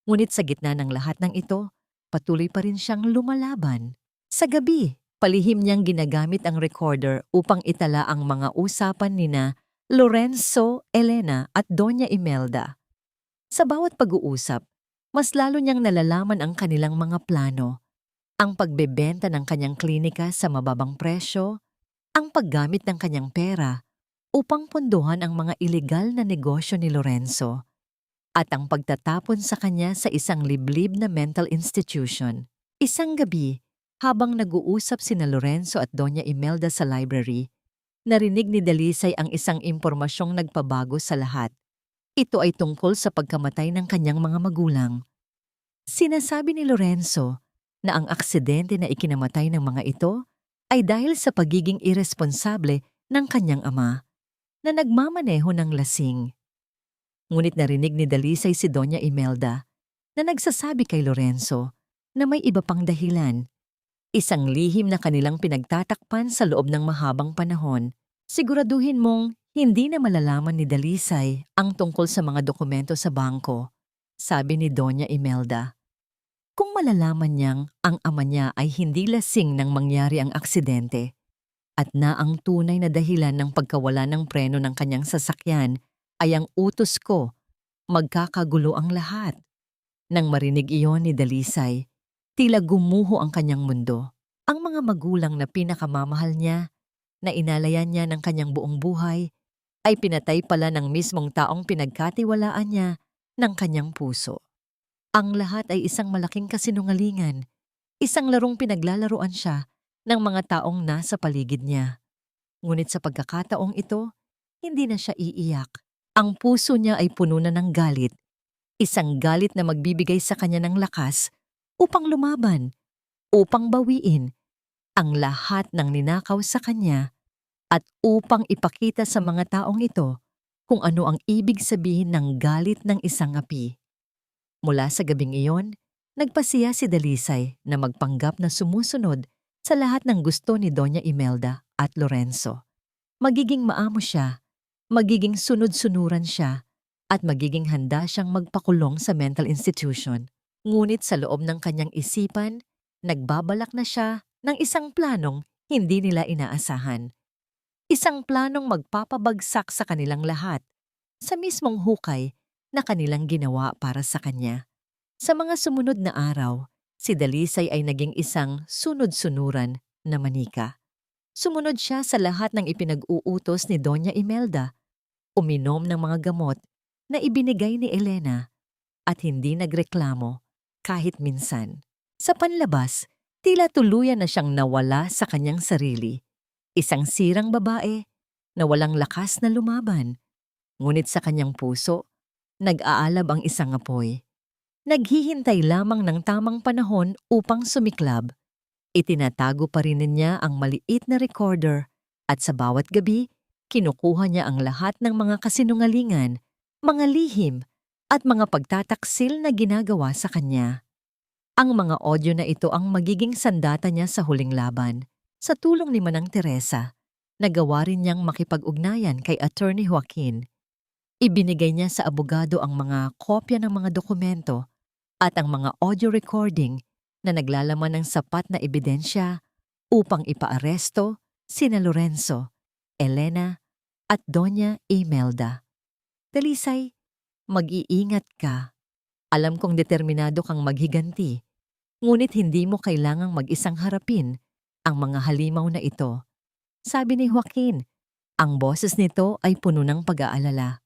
Ngunit sa gitna ng lahat ng ito, patuloy pa rin siyang lumalaban. Sa gabi, palihim niyang ginagamit ang recorder upang itala ang mga usapan nina Lorenzo, Elena at Doña Imelda. Sa bawat pag-uusap, mas lalo niyang nalalaman ang kanilang mga plano, ang pagbebenta ng kanyang klinika sa mababang presyo, ang paggamit ng kanyang pera upang pondohan ang mga ilegal na negosyo ni Lorenzo, at ang pagtatapon sa kanya sa isang liblib na mental institution. Isang gabi, habang nag-uusap sina Lorenzo at Doña Imelda sa library, narinig ni Dalisay ang isang impormasyong nagpabago sa lahat. Ito ay tungkol sa pagkamatay ng kanyang mga magulang. Sinasabi ni Lorenzo na ang aksidente na ikinamatay ng mga ito ay dahil sa pagiging irresponsable ng kanyang ama na nagmamaneho ng lasing. Ngunit narinig ni Dalisay si Doña Imelda na nagsasabi kay Lorenzo na may iba pang dahilan. Isang lihim na kanilang pinagtatakpan sa loob ng mahabang panahon. Siguraduhin mong hindi na malalaman ni Dalisay ang tungkol sa mga dokumento sa bangko, sabi ni Doña Imelda. Kung malalaman niyang ang ama niya ay hindi lasing nang mangyari ang aksidente at na ang tunay na dahilan ng pagkawala ng preno ng kanyang sasakyan ay ang utos ko, magkakagulo ang lahat. Nang marinig iyon ni Dalisay, tila gumuho ang kanyang mundo. Ang mga magulang na pinakamamahal niya, na inalayan niya ng kanyang buong buhay, ay pinatay pala ng mismong taong pinagkatiwalaan niya ng kanyang puso. Ang lahat ay isang malaking kasinungalingan, isang larong pinaglalaruan siya ng mga taong nasa paligid niya. Ngunit sa pagkakataong ito, hindi na siya iiyak. Ang puso niya ay puno na ng galit, isang galit na magbibigay sa kanya ng lakas upang lumaban, upang bawiin ang lahat ng ninakaw sa kanya at upang ipakita sa mga taong ito kung ano ang ibig sabihin ng galit ng isang api. Mula sa gabing iyon, nagpasiya si Dalisay na magpanggap na sumusunod sa lahat ng gusto ni Doña Imelda at Lorenzo. Magiging maamo siya, magiging sunod-sunuran siya, at magiging handa siyang magpakulong sa mental institution. Ngunit sa loob ng kanyang isipan, nagbabalak na siya ng isang planong hindi nila inaasahan. Isang planong magpapabagsak sa kanilang lahat, sa mismong hukay na kanilang ginawa para sa kanya. Sa mga sumunod na araw, si Dalisay ay naging isang sunod-sunuran na manika. Sumunod siya sa lahat ng ipinag-uutos ni Doña Imelda, uminom ng mga gamot na ibinigay ni Elena at hindi nagreklamo kahit minsan. Sa panlabas, tila tuluyan na siyang nawala sa kanyang sarili. Isang sirang babae na walang lakas na lumaban. Ngunit sa kanyang puso, nag-aalab ang isang apoy. Naghihintay lamang ng tamang panahon upang sumiklab. Itinatago pa rin niya ang maliit na recorder at sa bawat gabi, kinukuha niya ang lahat ng mga kasinungalingan, mga lihim at mga pagtataksil na ginagawa sa kanya. Ang mga audio na ito ang magiging sandata niya sa huling laban. Sa tulong ni Manang Teresa, nagawa rin niyang makipag-ugnayan kay Attorney Joaquin. Ibinigay niya sa abogado ang mga kopya ng mga dokumento at ang mga audio recording na naglalaman ng sapat na ebidensya upang ipaaresto sina Lorenzo, Elena at Doña Imelda. Dalisay, mag-iingat ka. Alam kong determinado kang maghiganti, ngunit hindi mo kailangang mag-isang harapin ang mga halimaw na ito. Sabi ni Joaquin, ang boses nito ay puno ng pag-aalala.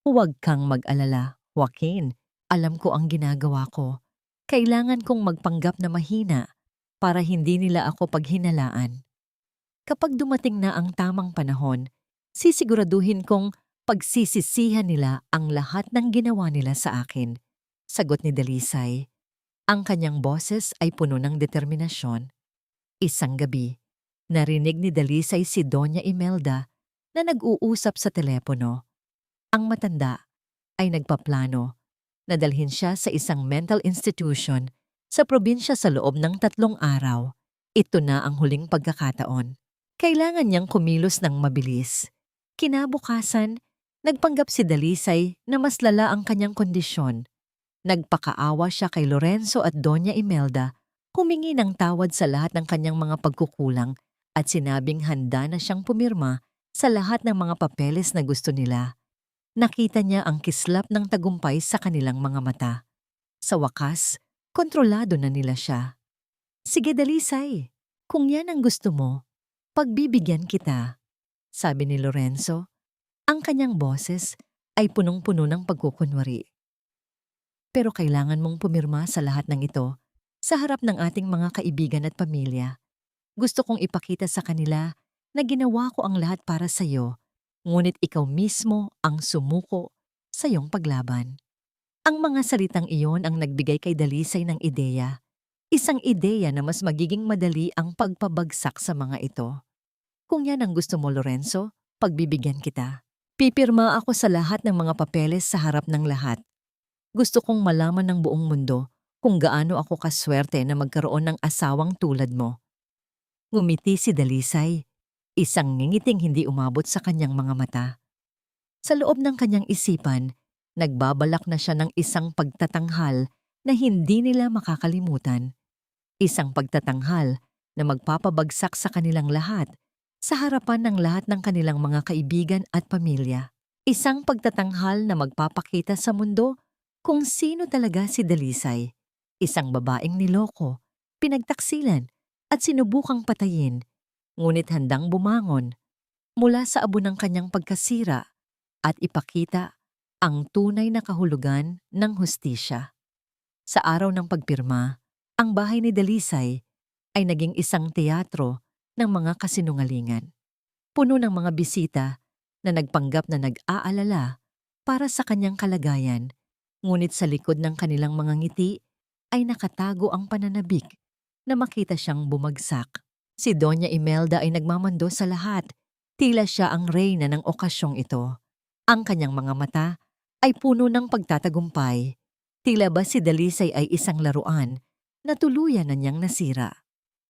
Huwag kang mag-alala, Joaquin. Alam ko ang ginagawa ko. Kailangan kong magpanggap na mahina para hindi nila ako paghinalaan. Kapag dumating na ang tamang panahon, sisiguraduhin kong pagsisisihan nila ang lahat ng ginawa nila sa akin. Sagot ni Dalisay. Ang kanyang boses ay puno ng determinasyon. Isang gabi, narinig ni Dalisay si Doña Imelda na nag-uusap sa telepono. Ang matanda ay nagpaplano na dalhin siya sa isang mental institution sa probinsya sa loob ng 3 araw. Ito na ang huling pagkakataon. Kailangan niyang kumilos ng mabilis. Kinabukasan, nagpanggap si Dalisay na mas lala ang kanyang kondisyon. Nagpakaawa siya kay Lorenzo at Doña Imelda, humingi ng tawad sa lahat ng kanyang mga pagkukulang at sinabing handa na siyang pumirma Sa lahat ng mga papeles na gusto nila, nakita niya ang kislap ng tagumpay sa kanilang mga mata. Sa wakas, kontrolado na nila siya. Sige Dalisay, kung yan ang gusto mo, pagbibigyan kita, sabi ni Lorenzo. Ang kanyang boses ay punong-puno ng pagkukunwari. Pero kailangan mong pumirma sa lahat ng ito sa harap ng ating mga kaibigan at pamilya. Gusto kong ipakita sa kanila na ginawa ko ang lahat para sa iyo, ngunit ikaw mismo ang sumuko sa iyong paglaban. Ang mga salitang iyon ang nagbigay kay Dalisay ng ideya. Isang ideya na mas magiging madali ang pagpabagsak sa mga ito. Kung yan ang gusto mo, Lorenzo, pagbibigyan kita. Pipirma ako sa lahat ng mga papeles sa harap ng lahat. Gusto kong malaman ng buong mundo kung gaano ako kaswerte na magkaroon ng asawang tulad mo. Ngumiti si Dalisay, isang ngingiting hindi umabot sa kanyang mga mata. Sa loob ng kanyang isipan, nagbabalak na siya ng isang pagtatanghal na hindi nila makakalimutan. Isang pagtatanghal na magpapabagsak sa kanilang lahat sa harapan ng lahat ng kanilang mga kaibigan at pamilya. Isang pagtatanghal na magpapakita sa mundo kung sino talaga si Dalisay. Isang babaeng niloko, pinagtaksilan at sinubukang patayin, ngunit handang bumangon mula sa abo ng kanyang pagkasira at ipakita ang tunay na kahulugan ng hustisya. Sa araw ng pagpirma, ang bahay ni Dalisay ay naging isang teatro ng mga kasinungalingan. Puno ng mga bisita na nagpanggap na nag-aalala para sa kanyang kalagayan, ngunit sa likod ng kanilang mga ngiti ay nakatago ang pananabik na makita siyang bumagsak. Si Doña Imelda ay nagmamando sa lahat. Tila siya ang reyna ng okasyong ito. Ang kanyang mga mata ay puno ng pagtatagumpay. Tila ba si Dalisay ay isang laruan na tuluyan na niyang nasira.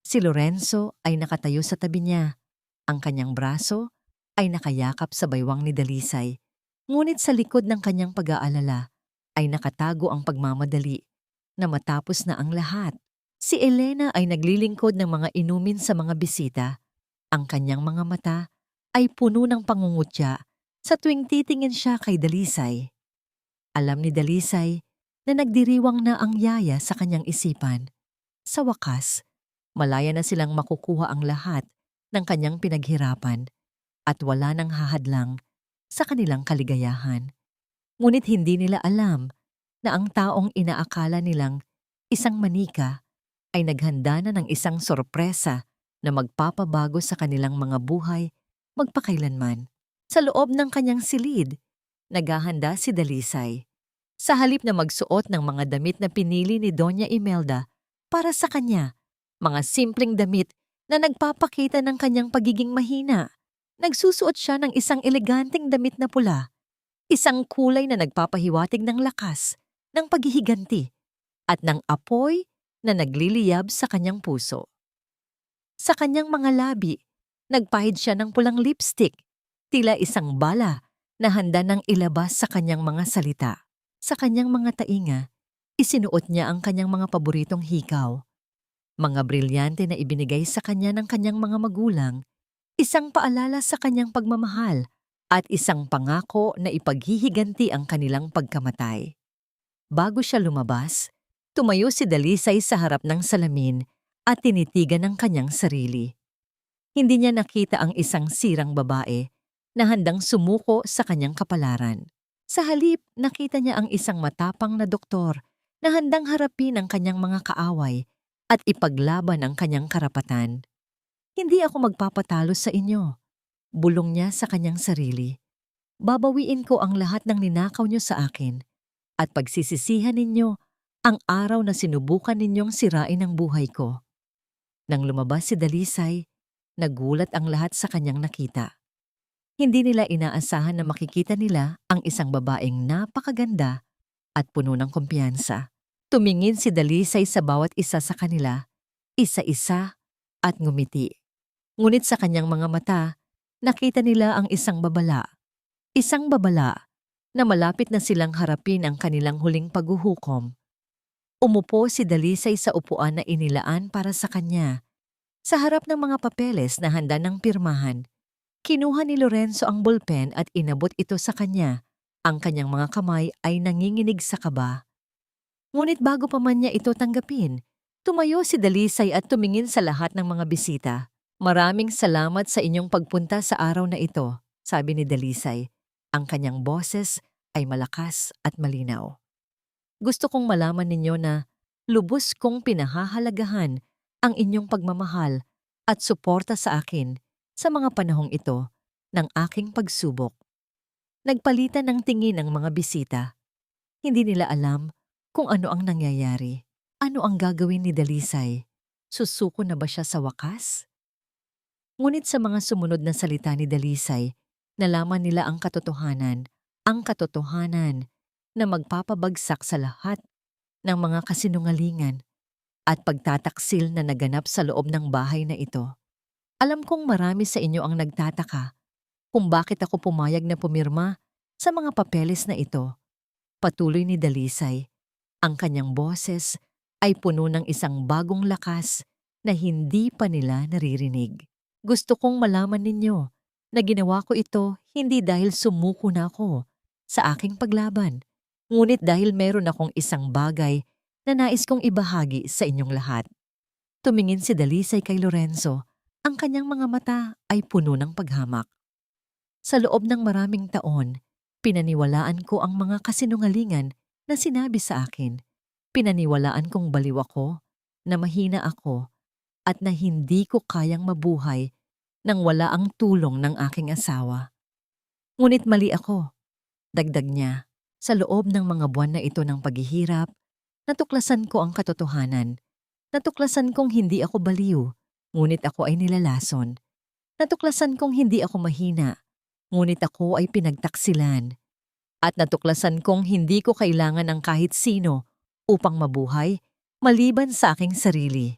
Si Lorenzo ay nakatayo sa tabi niya. Ang kanyang braso ay nakayakap sa baywang ni Dalisay. Ngunit sa likod ng kanyang pag-aalala ay nakatago ang pagmamadali na matapos na ang lahat. Si Elena ay naglilingkod ng mga inumin sa mga bisita. Ang kanyang mga mata ay puno ng pangungutya sa tuwing titingin siya kay Dalisay. Alam ni Dalisay na nagdiriwang na ang yaya sa kanyang isipan. Sa wakas, malaya na silang makukuha ang lahat ng kanyang pinaghirapan at wala nang hahadlang sa kanilang kaligayahan. Ngunit hindi nila alam na ang taong inaakala nilang isang manika ay naghanda na ng isang sorpresa na magpapabago sa kanilang mga buhay magpakailanman. Sa loob ng kanyang silid, naghahanda si Dalisay. Sa halip na magsuot ng mga damit na pinili ni Doña Imelda para sa kanya, mga simpleng damit na nagpapakita ng kanyang pagiging mahina, nagsusuot siya ng isang eleganteng damit na pula, isang kulay na nagpapahiwatig ng lakas, ng paghihiganti, at ng apoy na nagliliyab sa kanyang puso. Sa kanyang mga labi, nagpahid siya ng pulang lipstick, tila isang bala na handa ng ilabas sa kanyang mga salita. Sa kanyang mga tainga, isinuot niya ang kanyang mga paboritong hikaw. Mga brilyante na ibinigay sa kanya ng kanyang mga magulang, isang paalala sa kanyang pagmamahal at isang pangako na ipaghihiganti ang kanilang pagkamatay. Bago siya lumabas, tumayo si Dalisay sa harap ng salamin at tinitigan ang kanyang sarili. Hindi niya nakita ang isang sirang babae na handang sumuko sa kanyang kapalaran. Sa halip, nakita niya ang isang matapang na doktor na handang harapin ang kanyang mga kaaway at ipaglaban ang kanyang karapatan. Hindi ako magpapatalo sa inyo, bulong niya sa kanyang sarili. Babawiin ko ang lahat ng ninakaw niyo sa akin at pagsisisihan ninyo ang araw na sinubukan ninyong sirain ang buhay ko. Nang lumabas si Dalisay, nagulat ang lahat sa kanyang nakita. Hindi nila inaasahan na makikita nila ang isang babaeng napakaganda at puno ng kumpiyansa. Tumingin si Dalisay sa bawat isa sa kanila, isa-isa at ngumiti. Ngunit sa kanyang mga mata, nakita nila ang isang babala. Isang babala na malapit na silang harapin ang kanilang huling paghuhukom. Umupo si Dalisay sa upuan na inilaan para sa kanya. Sa harap ng mga papeles na handa ng pirmahan, Kinuha ni Lorenzo ang ballpen at inabot ito sa kanya. Ang kanyang mga kamay ay nanginginig sa kaba. Ngunit bago pa man niya ito tanggapin, tumayo si Dalisay at tumingin sa lahat ng mga bisita. Maraming salamat sa inyong pagpunta sa araw na ito, sabi ni Dalisay. Ang kanyang boses ay malakas at malinaw. Gusto kong malaman ninyo na lubos kong pinahahalagahan ang inyong pagmamahal at suporta sa akin sa mga panahong ito ng aking pagsubok. Nagpalitan ng tingin ang mga bisita. Hindi nila alam kung ano ang nangyayari. Ano ang gagawin ni Dalisay? Susuko na ba siya sa wakas? Ngunit sa mga sumunod na salita ni Dalisay, nalaman nila ang katotohanan na magpapabagsak sa lahat ng mga kasinungalingan at pagtataksil na naganap sa loob ng bahay na ito. Alam kong marami sa inyo ang nagtataka kung bakit ako pumayag na pumirma sa mga papeles na ito. Patuloy ni Dalisay, ang kanyang boses ay puno ng isang bagong lakas na hindi pa nila naririnig. Gusto kong malaman ninyo na ginawa ko ito hindi dahil sumuko na ako sa aking paglaban, ngunit dahil meron akong isang bagay na nais kong ibahagi sa inyong lahat. Tumingin si Dalisay kay Lorenzo. Ang kanyang mga mata ay puno ng paghamak. Sa loob ng maraming taon, pinaniwalaan ko ang mga kasinungalingan na sinabi sa akin. Pinaniwalaan kong baliw ako, na mahina ako, at na hindi ko kayang mabuhay nang wala ang tulong ng aking asawa. Ngunit mali ako. Dagdag niya, sa loob ng mga buwan na ito ng paghihirap, natuklasan ko ang katotohanan. Natuklasan kong hindi ako baliw, ngunit ako ay nilalason. Natuklasan kong hindi ako mahina, ngunit ako ay pinagtaksilan. At natuklasan kong hindi ko kailangan ng kahit sino upang mabuhay maliban sa aking sarili.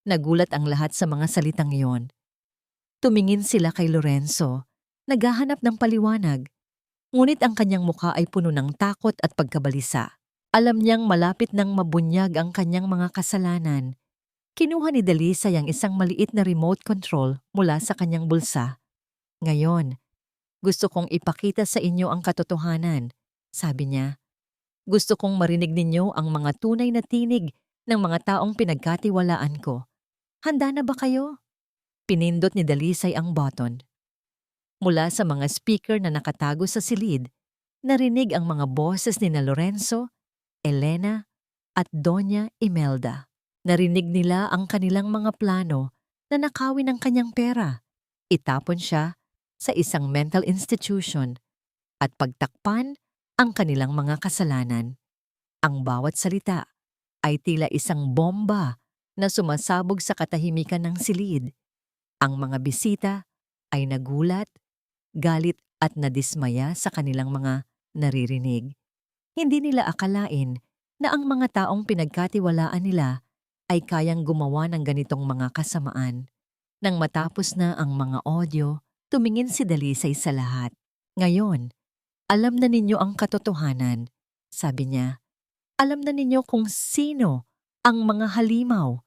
Nagulat ang lahat sa mga salitang iyon. Tumingin sila kay Lorenzo, naghahanap ng paliwanag. Ngunit ang kanyang mukha ay puno ng takot at pagkabalisa. Alam niyang malapit nang mabunyag ang kanyang mga kasalanan. Kinuha ni Dalisay ang isang maliit na remote control mula sa kanyang bulsa. Ngayon, gusto kong ipakita sa inyo ang katotohanan, sabi niya. Gusto kong marinig ninyo ang mga tunay na tinig ng mga taong pinagkatiwalaan ko. Handa na ba kayo? Pinindot ni Dalisay ang button. Mula sa mga speaker na nakatago sa silid, narinig ang mga boses ni Lorenzo, Elena, at Doña Imelda. Narinig nila ang kanilang mga plano na nakawin ang kanyang pera. Itapon siya sa isang mental institution at pagtakpan ang kanilang mga kasalanan. Ang bawat salita ay tila isang bomba na sumasabog sa katahimikan ng silid. Ang mga bisita ay nagulat, galit at nadismaya sa kanilang mga naririnig. Hindi nila akalain na ang mga taong pinagkatiwalaan nila ay kayang gumawa ng ganitong mga kasamaan. Nang matapos na ang mga audio, tumingin si Dalisay sa lahat. Ngayon, alam na ninyo ang katotohanan, sabi niya. Alam na ninyo kung sino ang mga halimaw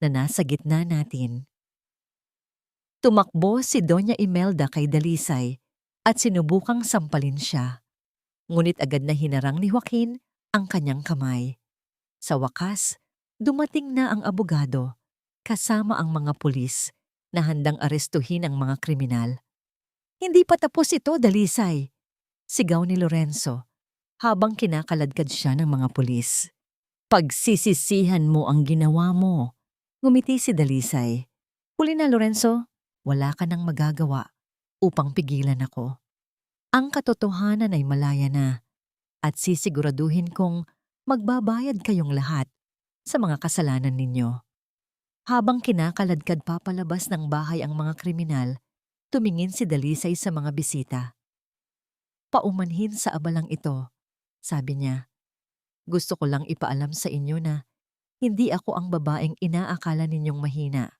na nasa gitna natin. Tumakbo si Doña Imelda kay Dalisay at sinubukang sampalin siya. Ngunit agad na hinarang ni Joaquin ang kanyang kamay. Sa wakas, dumating na ang abogado kasama ang mga pulis na handang arestuhin ang mga kriminal. Hindi pa tapos ito, Dalisay, sigaw ni Lorenzo habang kinakaladkad siya ng mga pulis. Pagsisisihan mo ang ginawa mo, ngumiti si Dalisay. Huli na, Lorenzo, wala ka nang magagawa upang pigilan ako. Ang katotohanan ay malaya na at sisiguraduhin kong magbabayad kayong lahat sa mga kasalanan ninyo. Habang kinakaladkad papalabas ng bahay ang mga kriminal, tumingin si Dalisay sa mga bisita. Paumanhin sa abalang ito, sabi niya. Gusto ko lang ipaalam sa inyo na hindi ako ang babaeng inaakala ninyong mahina.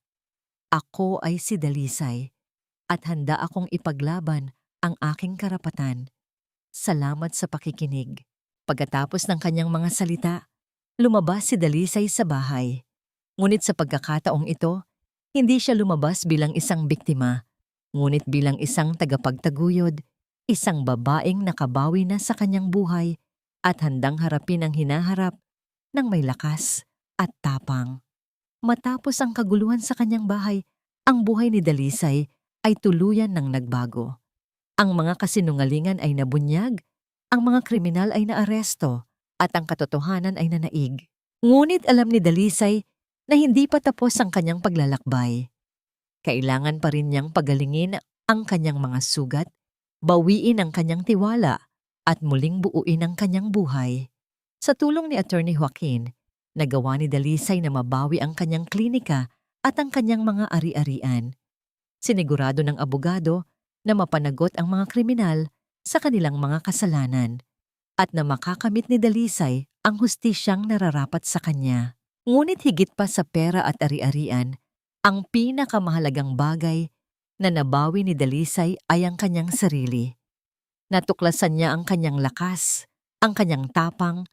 Ako ay si Dalisay at handa akong ipaglaban ang aking karapatan. Salamat sa pakikinig. Pagkatapos ng kanyang mga salita, lumabas si Dalisay sa bahay. Ngunit sa pagkakataong ito, hindi siya lumabas bilang isang biktima. Ngunit bilang isang tagapagtaguyod, isang babaeng nakabawi na sa kanyang buhay at handang harapin ang hinaharap ng may lakas at tapang. Matapos ang kaguluhan sa kanyang bahay, ang buhay ni Dalisay ay tuluyan ng nagbago. Ang mga kasinungalingan ay nabunyag, ang mga kriminal ay naaresto, at ang katotohanan ay nanaig. Ngunit alam ni Dalisay na hindi pa tapos ang kanyang paglalakbay. Kailangan pa rin niyang pagalingin ang kanyang mga sugat, bawiin ang kanyang tiwala, at muling buuin ang kanyang buhay. Sa tulong ni Attorney Joaquin, nagawa ni Dalisay na mabawi ang kanyang klinika at ang kanyang mga ari-arian. Sinigurado ng abogado na mapanagot ang mga kriminal sa kanilang mga kasalanan at na makakamit ni Dalisay ang hustisyang nararapat sa kanya. Ngunit higit pa sa pera at ari-arian, ang pinakamahalagang bagay na nabawi ni Dalisay ay ang kanyang sarili. Natuklasan niya ang kanyang lakas, ang kanyang tapang,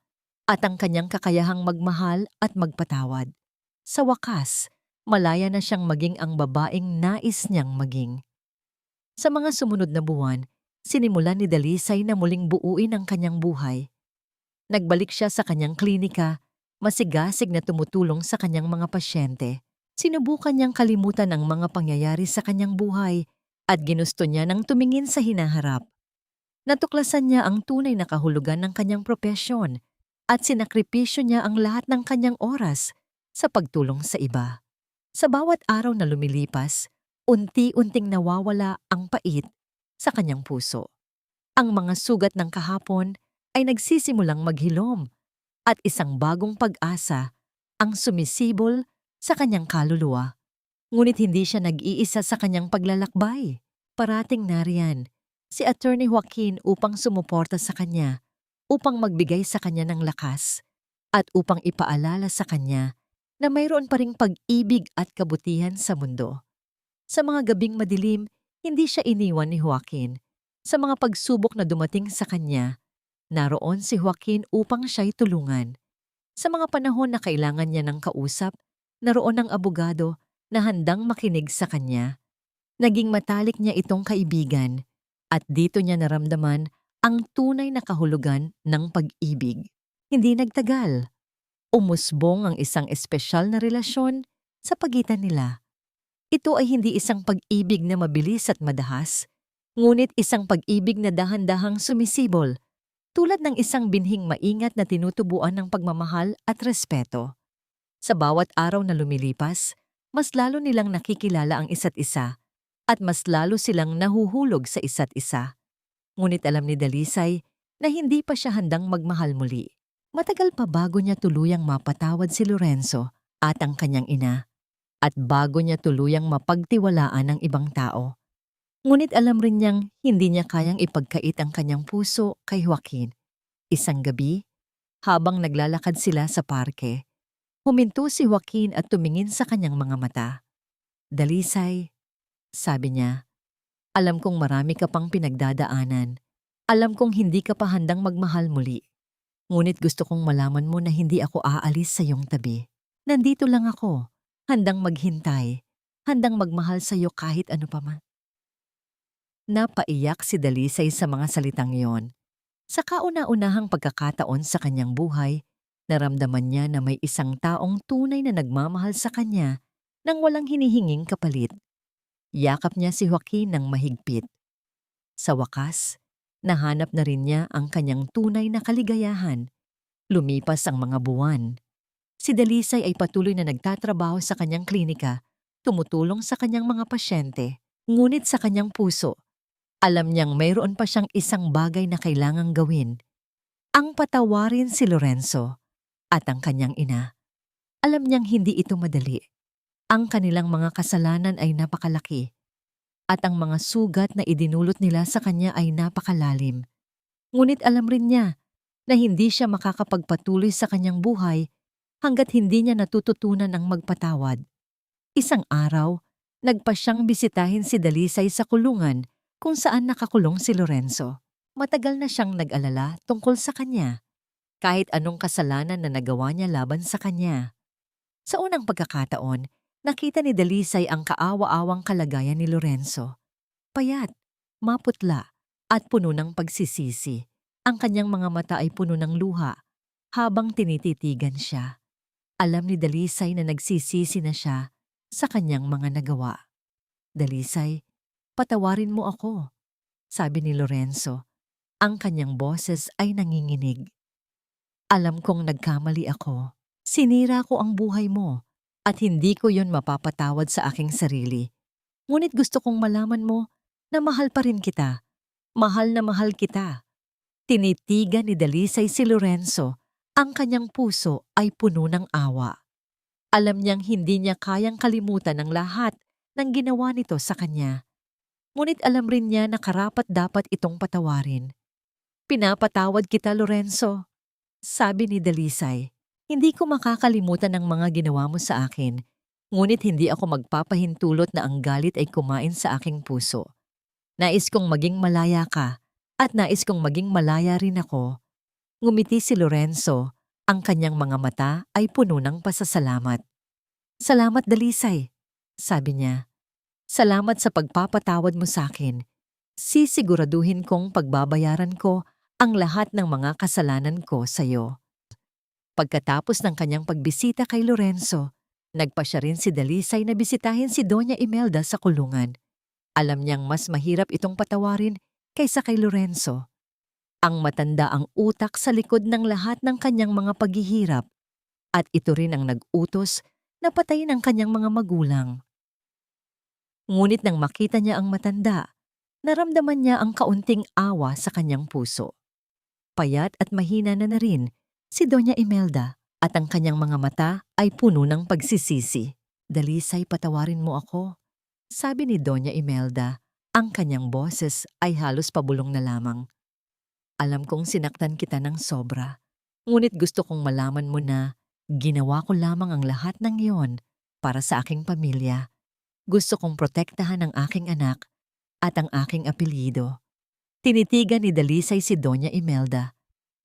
at ang kanyang kakayahang magmahal at magpatawad. Sa wakas, malaya na siyang maging ang babaeng nais niyang maging. Sa mga sumunod na buwan, sinimulan ni Dalisay na muling buuin ang kanyang buhay. Nagbalik siya sa kanyang klinika, masigasig na tumutulong sa kanyang mga pasyente. Sinubukan niyang kalimutan ang mga pangyayari sa kanyang buhay at ginusto niya nang tumingin sa hinaharap. Natuklasan niya ang tunay na kahulugan ng kanyang propesyon at sinakripisyo niya ang lahat ng kanyang oras sa pagtulong sa iba. Sa bawat araw na lumilipas, unti-unting nawawala ang pait sa kanyang puso. Ang mga sugat ng kahapon ay nagsisimulang maghilom at isang bagong pag-asa ang sumisibol sa kanyang kaluluwa. Ngunit hindi siya nag-iisa sa kanyang paglalakbay. Parating nariyan si Attorney Joaquin upang sumuporta sa kanya, upang magbigay sa kanya ng lakas, at upang ipaalala sa kanya na mayroon pa ring pag-ibig at kabutihan sa mundo. Sa mga gabing madilim, hindi siya iniwan ni Joaquin. Sa mga pagsubok na dumating sa kanya, naroon si Joaquin upang siya'y tulungan. Sa mga panahon na kailangan niya ng kausap, naroon ang abogado na handang makinig sa kanya. Naging matalik niya itong kaibigan at dito niya naramdaman ang tunay na kahulugan ng pag-ibig. Hindi nagtagal. Umusbong ang isang espesyal na relasyon sa pagitan nila. Ito ay hindi isang pag-ibig na mabilis at madahas, ngunit isang pag-ibig na dahan-dahang sumisibol, tulad ng isang binhing maingat na tinutubuan ng pagmamahal at respeto. Sa bawat araw na lumilipas, mas lalo nilang nakikilala ang isa't isa at mas lalo silang nahuhulog sa isa't isa. Ngunit alam ni Dalisay na hindi pa siya handang magmahal muli. Matagal pa bago niya tuluyang mapatawad si Lorenzo at ang kanyang ina, at bago niya tuluyang mapagtiwalaan ang ibang tao. Ngunit alam rin niyang hindi niya kayang ipagkait ang kanyang puso kay Joaquin. Isang gabi, habang naglalakad sila sa parke, huminto si Joaquin at tumingin sa kanyang mga mata. Dalisay, sabi niya, alam kong marami ka pang pinagdadaanan. Alam kong hindi ka pa handang magmahal muli. Ngunit gusto kong malaman mo na hindi ako aalis sa iyong tabi. Nandito lang ako, handang maghintay, handang magmahal sa iyo kahit ano pa man. Napaiyak si Dalisay sa mga salitang iyon. Sa kauna-unahang pagkakataon sa kanyang buhay, naramdaman niya na may isang taong tunay na nagmamahal sa kanya nang walang hinihinging kapalit. Yakap niya si Joaquin ng mahigpit. Sa wakas, nahanap na rin niya ang kanyang tunay na kaligayahan. Lumipas ang mga buwan. Si Dalisay ay patuloy na nagtatrabaho sa kanyang klinika, tumutulong sa kanyang mga pasyente. Ngunit sa kanyang puso, alam niyang mayroon pa siyang isang bagay na kailangang gawin. Ang patawarin si Lorenzo at ang kanyang ina. Alam niyang hindi ito madali. Ang kanilang mga kasalanan ay napakalaki at ang mga sugat na idinulot nila sa kanya ay napakalalim. Ngunit alam rin niya na hindi siya makakapagpatuloy sa kanyang buhay hanggat hindi niya natututunan ang magpatawad. Isang araw, nagpa siyang bisitahin si Dalisay sa kulungan kung saan nakakulong si Lorenzo. Matagal na siyang nag-alala tungkol sa kanya, kahit anong kasalanan na nagawa niya laban sa kanya. Sa unang pagkakataon, nakita ni Dalisay ang kaawa-awang kalagayan ni Lorenzo. Payat, maputla, at puno ng pagsisisi. Ang kanyang mga mata ay puno ng luha habang tinititigan siya. Alam ni Dalisay na nagsisisi na siya sa kanyang mga nagawa. Dalisay, patawarin mo ako, sabi ni Lorenzo. Ang kanyang boses ay nanginginig. Alam kong nagkamali ako. Sinira ko ang buhay mo at hindi ko yon mapapatawad sa aking sarili. Ngunit gusto kong malaman mo na mahal pa rin kita. Mahal na mahal kita. Tinitigan ni Dalisay si Lorenzo. Ang kanyang puso ay puno ng awa. Alam niyang hindi niya kayang kalimutan ang lahat ng ginawa nito sa kanya. Ngunit alam rin niya na karapat-dapat itong patawarin. Pinapatawad kita, Lorenzo, sabi ni Dalisay. Hindi ko makakalimutan ang mga ginawa mo sa akin, ngunit hindi ako magpapahintulot na ang galit ay kumain sa aking puso. Nais kong maging malaya ka at nais kong maging malaya rin ako. Ngumiti si Lorenzo, ang kanyang mga mata ay puno ng pasasalamat. Salamat, Dalisay, sabi niya. Salamat sa pagpapatawad mo sa akin. Sisiguraduhin kong pagbabayaran ko ang lahat ng mga kasalanan ko sa iyo. Pagkatapos ng kanyang pagbisita kay Lorenzo, nagpasya rin si Dalisay na bisitahin si Doña Imelda sa kulungan. Alam niyang mas mahirap itong patawarin kaysa kay Lorenzo. Ang matanda ang utak sa likod ng lahat ng kanyang mga paghihirap at ito rin ang nag-utos na patayin ang kanyang mga magulang. Ngunit nang makita niya ang matanda, naramdaman niya ang kaunting awa sa kanyang puso. Payat at mahina na rin si Doña Imelda at ang kanyang mga mata ay puno ng pagsisisi. Dalisay, patawarin mo ako, sabi ni Doña Imelda. Ang kanyang boses ay halos pabulong na lamang. Alam kong sinaktan kita ng sobra, ngunit gusto kong malaman mo na ginawa ko lamang ang lahat ng iyon para sa aking pamilya. Gusto kong protektahan ang aking anak at ang aking apelyido. Tinitigan ni Dalisay si Doña Imelda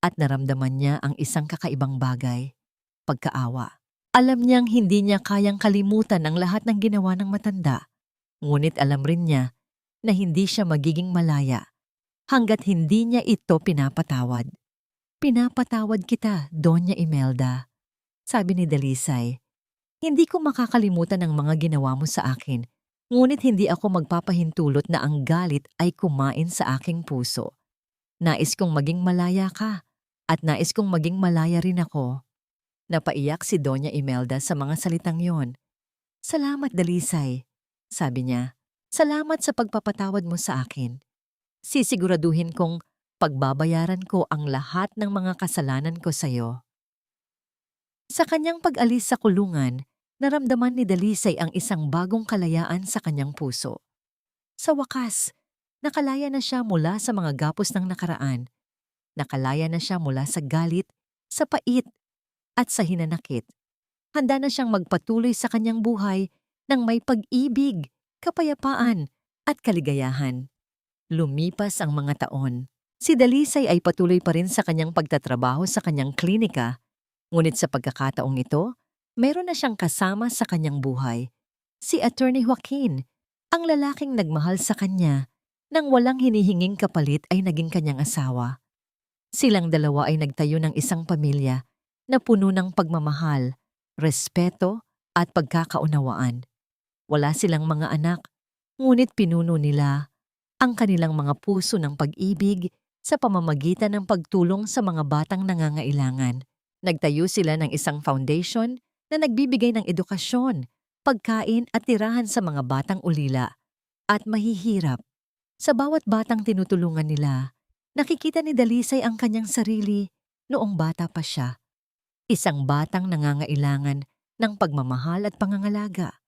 at naramdaman niya ang isang kakaibang bagay, pagkaawa. Alam niyang hindi niya kayang kalimutan ang lahat ng ginawa ng matanda, ngunit alam rin niya na hindi siya magiging malaya hanggat hindi niya ito pinapatawad. Pinapatawad kita, Doña Imelda, sabi ni Dalisay. Hindi ko makakalimutan ang mga ginawa mo sa akin, ngunit hindi ako magpapahintulot na ang galit ay kumain sa aking puso. Nais kong maging malaya ka, at nais kong maging malaya rin ako. Napaiyak si Doña Imelda sa mga salitang yon. Salamat, Dalisay, sabi niya. Salamat sa pagpapatawad mo sa akin. Sisiguraduhin kong pagbabayaran ko ang lahat ng mga kasalanan ko sa iyo. Sa kanyang pag-alis sa kulungan, naramdaman ni Dalisay ang isang bagong kalayaan sa kanyang puso. Sa wakas, nakalaya na siya mula sa mga gapos ng nakaraan. Nakalaya na siya mula sa galit, sa pait, at sa hinanakit. Handa na siyang magpatuloy sa kanyang buhay ng may pag-ibig, kapayapaan, at kaligayahan. Lumipas ang mga taon. Si Dalisay ay patuloy pa rin sa kanyang pagtatrabaho sa kanyang klinika, ngunit sa pagkakataong ito, meron na siyang kasama sa kanyang buhay. Si Attorney Joaquin, ang lalaking nagmahal sa kanya, nang walang hinihinging kapalit ay naging kanyang asawa. Silang dalawa ay nagtayo ng isang pamilya na puno ng pagmamahal, respeto at pagkakaunawaan. Wala silang mga anak, ngunit pinuno nila ang kanilang mga puso ng pag-ibig sa pamamagitan ng pagtulong sa mga batang nangangailangan. Nagtayo sila ng isang foundation na nagbibigay ng edukasyon, pagkain at tirahan sa mga batang ulila at mahihirap. Sa bawat batang tinutulungan nila, nakikita ni Dalisay ang kanyang sarili noong bata pa siya. Isang batang nangangailangan ng pagmamahal at pangangalaga.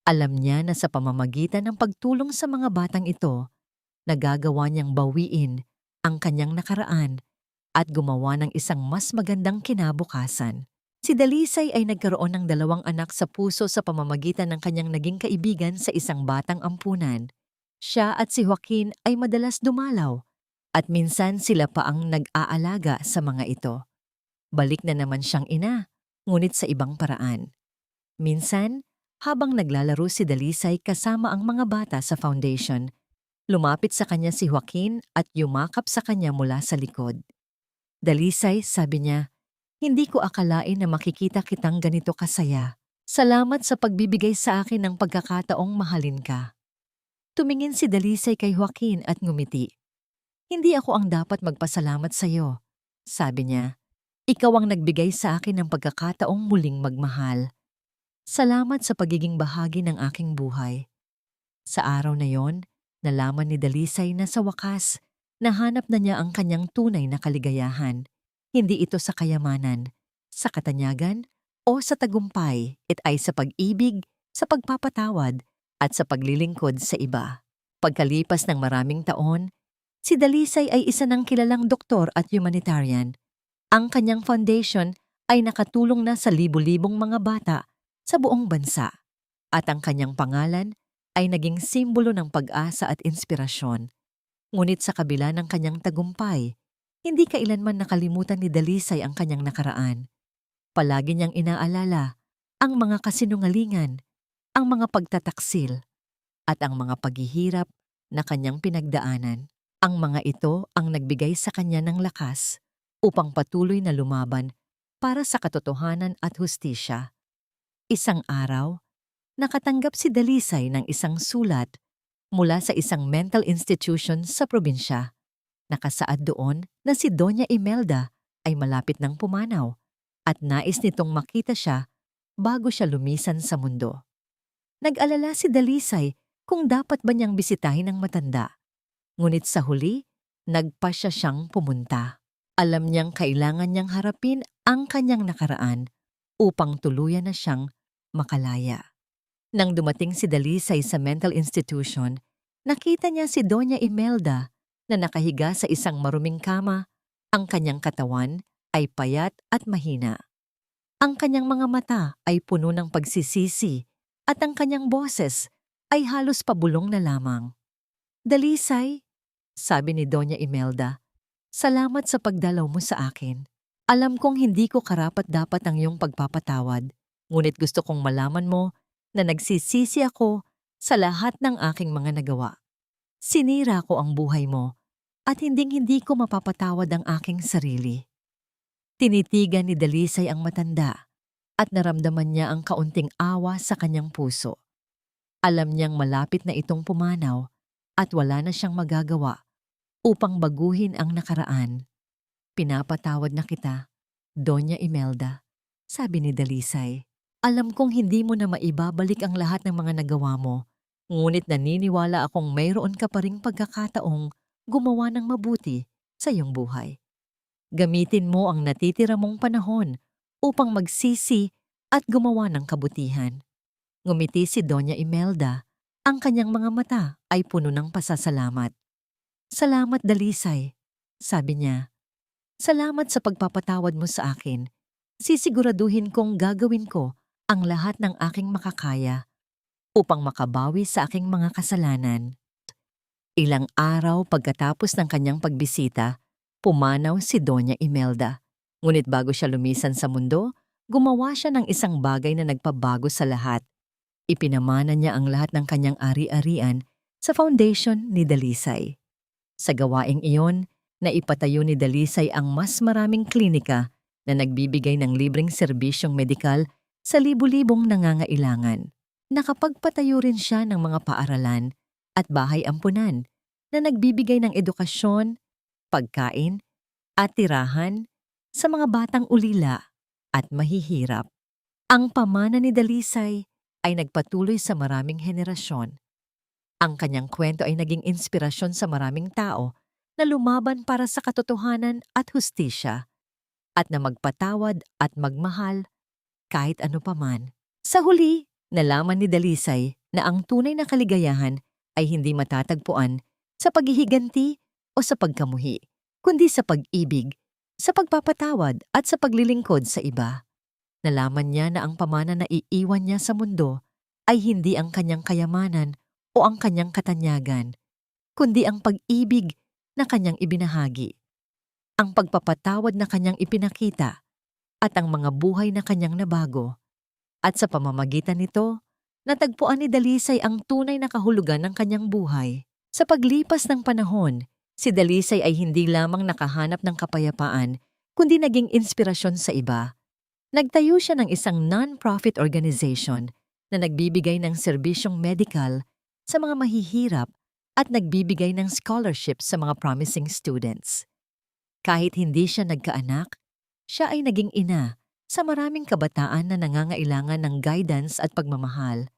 Alam niya na sa pamamagitan ng pagtulong sa mga batang ito, nagagawa niyang bawiin ang kanyang nakaraan at gumawa ng isang mas magandang kinabukasan. Si Dalisay ay nagkaroon ng 2 anak sa puso sa pamamagitan ng kanyang naging kaibigan sa isang batang ampunan. Siya at si Joaquin ay madalas dumalaw at minsan sila pa ang nag-aalaga sa mga ito. Balik na naman siyang ina, ngunit sa ibang paraan. Minsan, habang naglalaro si Dalisay kasama ang mga bata sa foundation, Lumapit sa kanya si Joaquin at yumakap sa kanya mula sa likod. Dalisay, sabi niya, hindi ko akalain na makikita kitang ganito kasaya. Salamat sa pagbibigay sa akin ng pagkakataong mahalin ka. Tumingin si Dalisay kay Joaquin at ngumiti. Hindi ako ang dapat magpasalamat sa iyo, sabi niya. Ikaw ang nagbigay sa akin ng pagkakataong muling magmahal. Salamat sa pagiging bahagi ng aking buhay. Sa araw na yon, nalaman ni Dalisay na sa wakas, nahanap na niya ang kanyang tunay na kaligayahan. Hindi ito sa kayamanan, sa katanyagan, o sa tagumpay. It ay sa pag-ibig, sa pagpapatawad, at sa paglilingkod sa iba. Pagkalipas ng maraming taon, si Dalisay ay isa ng kilalang doktor at humanitarian. Ang kanyang foundation ay nakatulong na sa libu-libong mga bata sa buong bansa. At ang kanyang pangalan ay naging simbolo ng pag-asa at inspirasyon. Ngunit sa kabila ng kanyang tagumpay, hindi kailanman nakalimutan ni Dalisay ang kanyang nakaraan. Palagi niyang inaalala ang mga kasinungalingan, ang mga pagtataksil, at ang mga paghihirap na kanyang pinagdaanan. Ang mga ito ang nagbigay sa kanya ng lakas upang patuloy na lumaban para sa katotohanan at hustisya. Isang araw, nakatanggap si Dalisay ng isang sulat mula sa isang mental institution sa probinsya. Nakasaad doon na si Doña Imelda ay malapit ng pumanaw at nais nitong makita siya bago siya lumisan sa mundo. Nag-alala si Dalisay kung dapat ba niyang bisitahin ang matanda. Ngunit sa huli, nagpasya siyang pumunta. Alam niyang kailangan niyang harapin ang kanyang nakaraan upang tuluyan na siyang makalaya. Nang dumating si Dalisay sa mental institution, nakita niya si Doña Imelda na nakahiga sa isang maruming kama. Ang kanyang katawan ay payat at mahina. Ang kanyang mga mata ay puno ng pagsisisi at ang kanyang boses ay halos pabulong na lamang. Dalisay, sabi ni Doña Imelda, salamat sa pagdalaw mo sa akin. Alam kong hindi ko karapat-dapat ang iyong pagpapatawad, ngunit gusto kong malaman mo na nagsisisi ako sa lahat ng aking mga nagawa. Sinira ko ang buhay mo at hinding-hindi ko mapapatawad ang aking sarili. Tinitigan ni Dalisay ang matanda at naramdaman niya ang kaunting awa sa kanyang puso. Alam niyang malapit na itong pumanaw at wala na siyang magagawa upang baguhin ang nakaraan. Pinapatawad na kita, Doña Imelda, sabi ni Dalisay. Alam kong hindi mo na maibabalik ang lahat ng mga nagawa mo, ngunit naniniwala akong mayroon ka pa ring pagkakataong gumawa ng mabuti sa iyong buhay. Gamitin mo ang natitira mong panahon upang magsisi at gumawa ng kabutihan. Ngumiti si Doña Imelda, ang kanyang mga mata ay puno ng pasasalamat. Salamat, Dalisay, sabi niya. Salamat sa pagpapatawad mo sa akin. Sisiguraduhin kong gagawin ko ang lahat ng aking makakaya upang makabawi sa aking mga kasalanan. Ilang araw pagkatapos ng kanyang pagbisita, pumanaw si Doña Imelda. Ngunit bago siya lumisan sa mundo, gumawa siya ng isang bagay na nagpabago sa lahat. Ipinamana niya ang lahat ng kanyang ari-arian sa foundation ni Dalisay. Sa gawaing iyon, naipatayo ni Dalisay ang mas maraming klinika na nagbibigay ng libreng serbisyong medikal sa libu-libong nangangailangan. Nakapagpatayo rin siya ng mga paaralan at bahay-ampunan na nagbibigay ng edukasyon, pagkain, at tirahan sa mga batang ulila at mahihirap. Ang pamana ni Dalisay ay nagpatuloy sa maraming henerasyon. Ang kanyang kwento ay naging inspirasyon sa maraming tao na lumaban para sa katotohanan at hustisya at na magpatawad at magmahal kahit ano paman. Sa huli, nalaman ni Dalisay na ang tunay na kaligayahan ay hindi matatagpuan sa paghihiganti o sa pagkamuhi, kundi sa pag-ibig, sa pagpapatawad at sa paglilingkod sa iba. Nalaman niya na ang pamana na iiwan niya sa mundo ay hindi ang kanyang kayamanan o ang kanyang katanyagan, kundi ang pag-ibig na kanyang ibinahagi, ang pagpapatawad na kanyang ipinakita, at ang mga buhay na kanyang nabago. At sa pamamagitan nito, natagpuan ni Dalisay ang tunay na kahulugan ng kanyang buhay. Sa paglipas ng panahon, si Dalisay ay hindi lamang nakahanap ng kapayapaan, kundi naging inspirasyon sa iba. Nagtayo siya ng isang non-profit organization na nagbibigay ng serbisyong medical sa mga mahihirap at nagbibigay ng scholarship sa mga promising students. Kahit hindi siya nagkaanak, siya ay naging ina sa maraming kabataan na nangangailangan ng guidance at pagmamahal.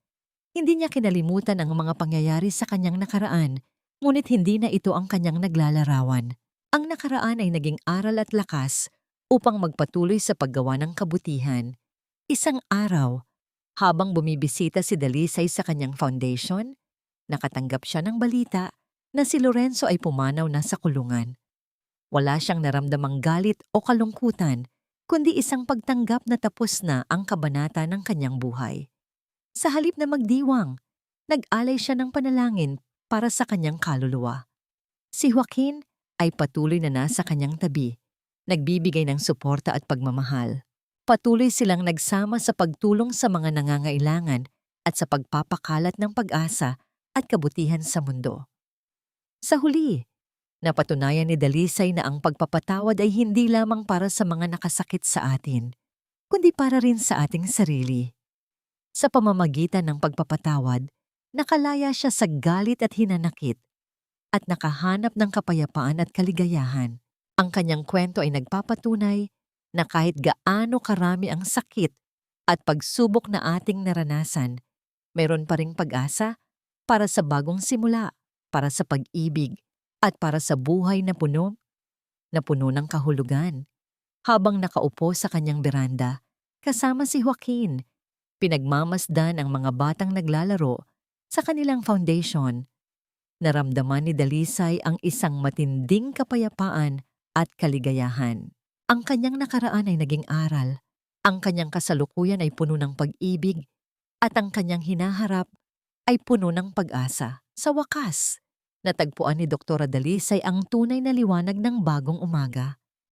Hindi niya kinalimutan ang mga pangyayari sa kanyang nakaraan, ngunit hindi na ito ang kanyang naglalarawan. Ang nakaraan ay naging aral at lakas upang magpatuloy sa paggawa ng kabutihan. Isang araw, habang bumibisita si Dalisay sa kanyang foundation, nakatanggap siya ng balita na si Lorenzo ay pumanaw na sa kulungan. Wala siyang naramdamang galit o kalungkutan, kundi isang pagtanggap na tapos na ang kabanata ng kanyang buhay. Sa halip na magdiwang, nag-alay siya ng panalangin para sa kanyang kaluluwa. Si Joaquin ay patuloy na nasa kanyang tabi, nagbibigay ng suporta at pagmamahal. Patuloy silang nagsama sa pagtulong sa mga nangangailangan at sa pagpapakalat ng pag-asa at kabutihan sa mundo. Sa huli, napatunayan ni Dalisay na ang pagpapatawad ay hindi lamang para sa mga nakasakit sa atin, kundi para rin sa ating sarili. Sa pamamagitan ng pagpapatawad, nakalaya siya sa galit at hinanakit at nakahanap ng kapayapaan at kaligayahan. Ang kanyang kwento ay nagpapatunay na kahit gaano karami ang sakit at pagsubok na ating naranasan, mayroon pa ring pag-asa para sa bagong simula, para sa pag-ibig, at para sa buhay na puno ng kahulugan. Habang nakaupo sa kanyang beranda, kasama si Joaquin, pinagmamasdan ang mga batang naglalaro sa kanilang foundation. Naramdaman ni Dalisay ang isang matinding kapayapaan at kaligayahan. Ang kanyang nakaraan ay naging aral, ang kanyang kasalukuyan ay puno ng pag-ibig, at ang kanyang hinaharap ay puno ng pag-asa. Sa wakas, natagpuan ni Dr. Dalisay ang tunay na liwanag ng bagong umaga.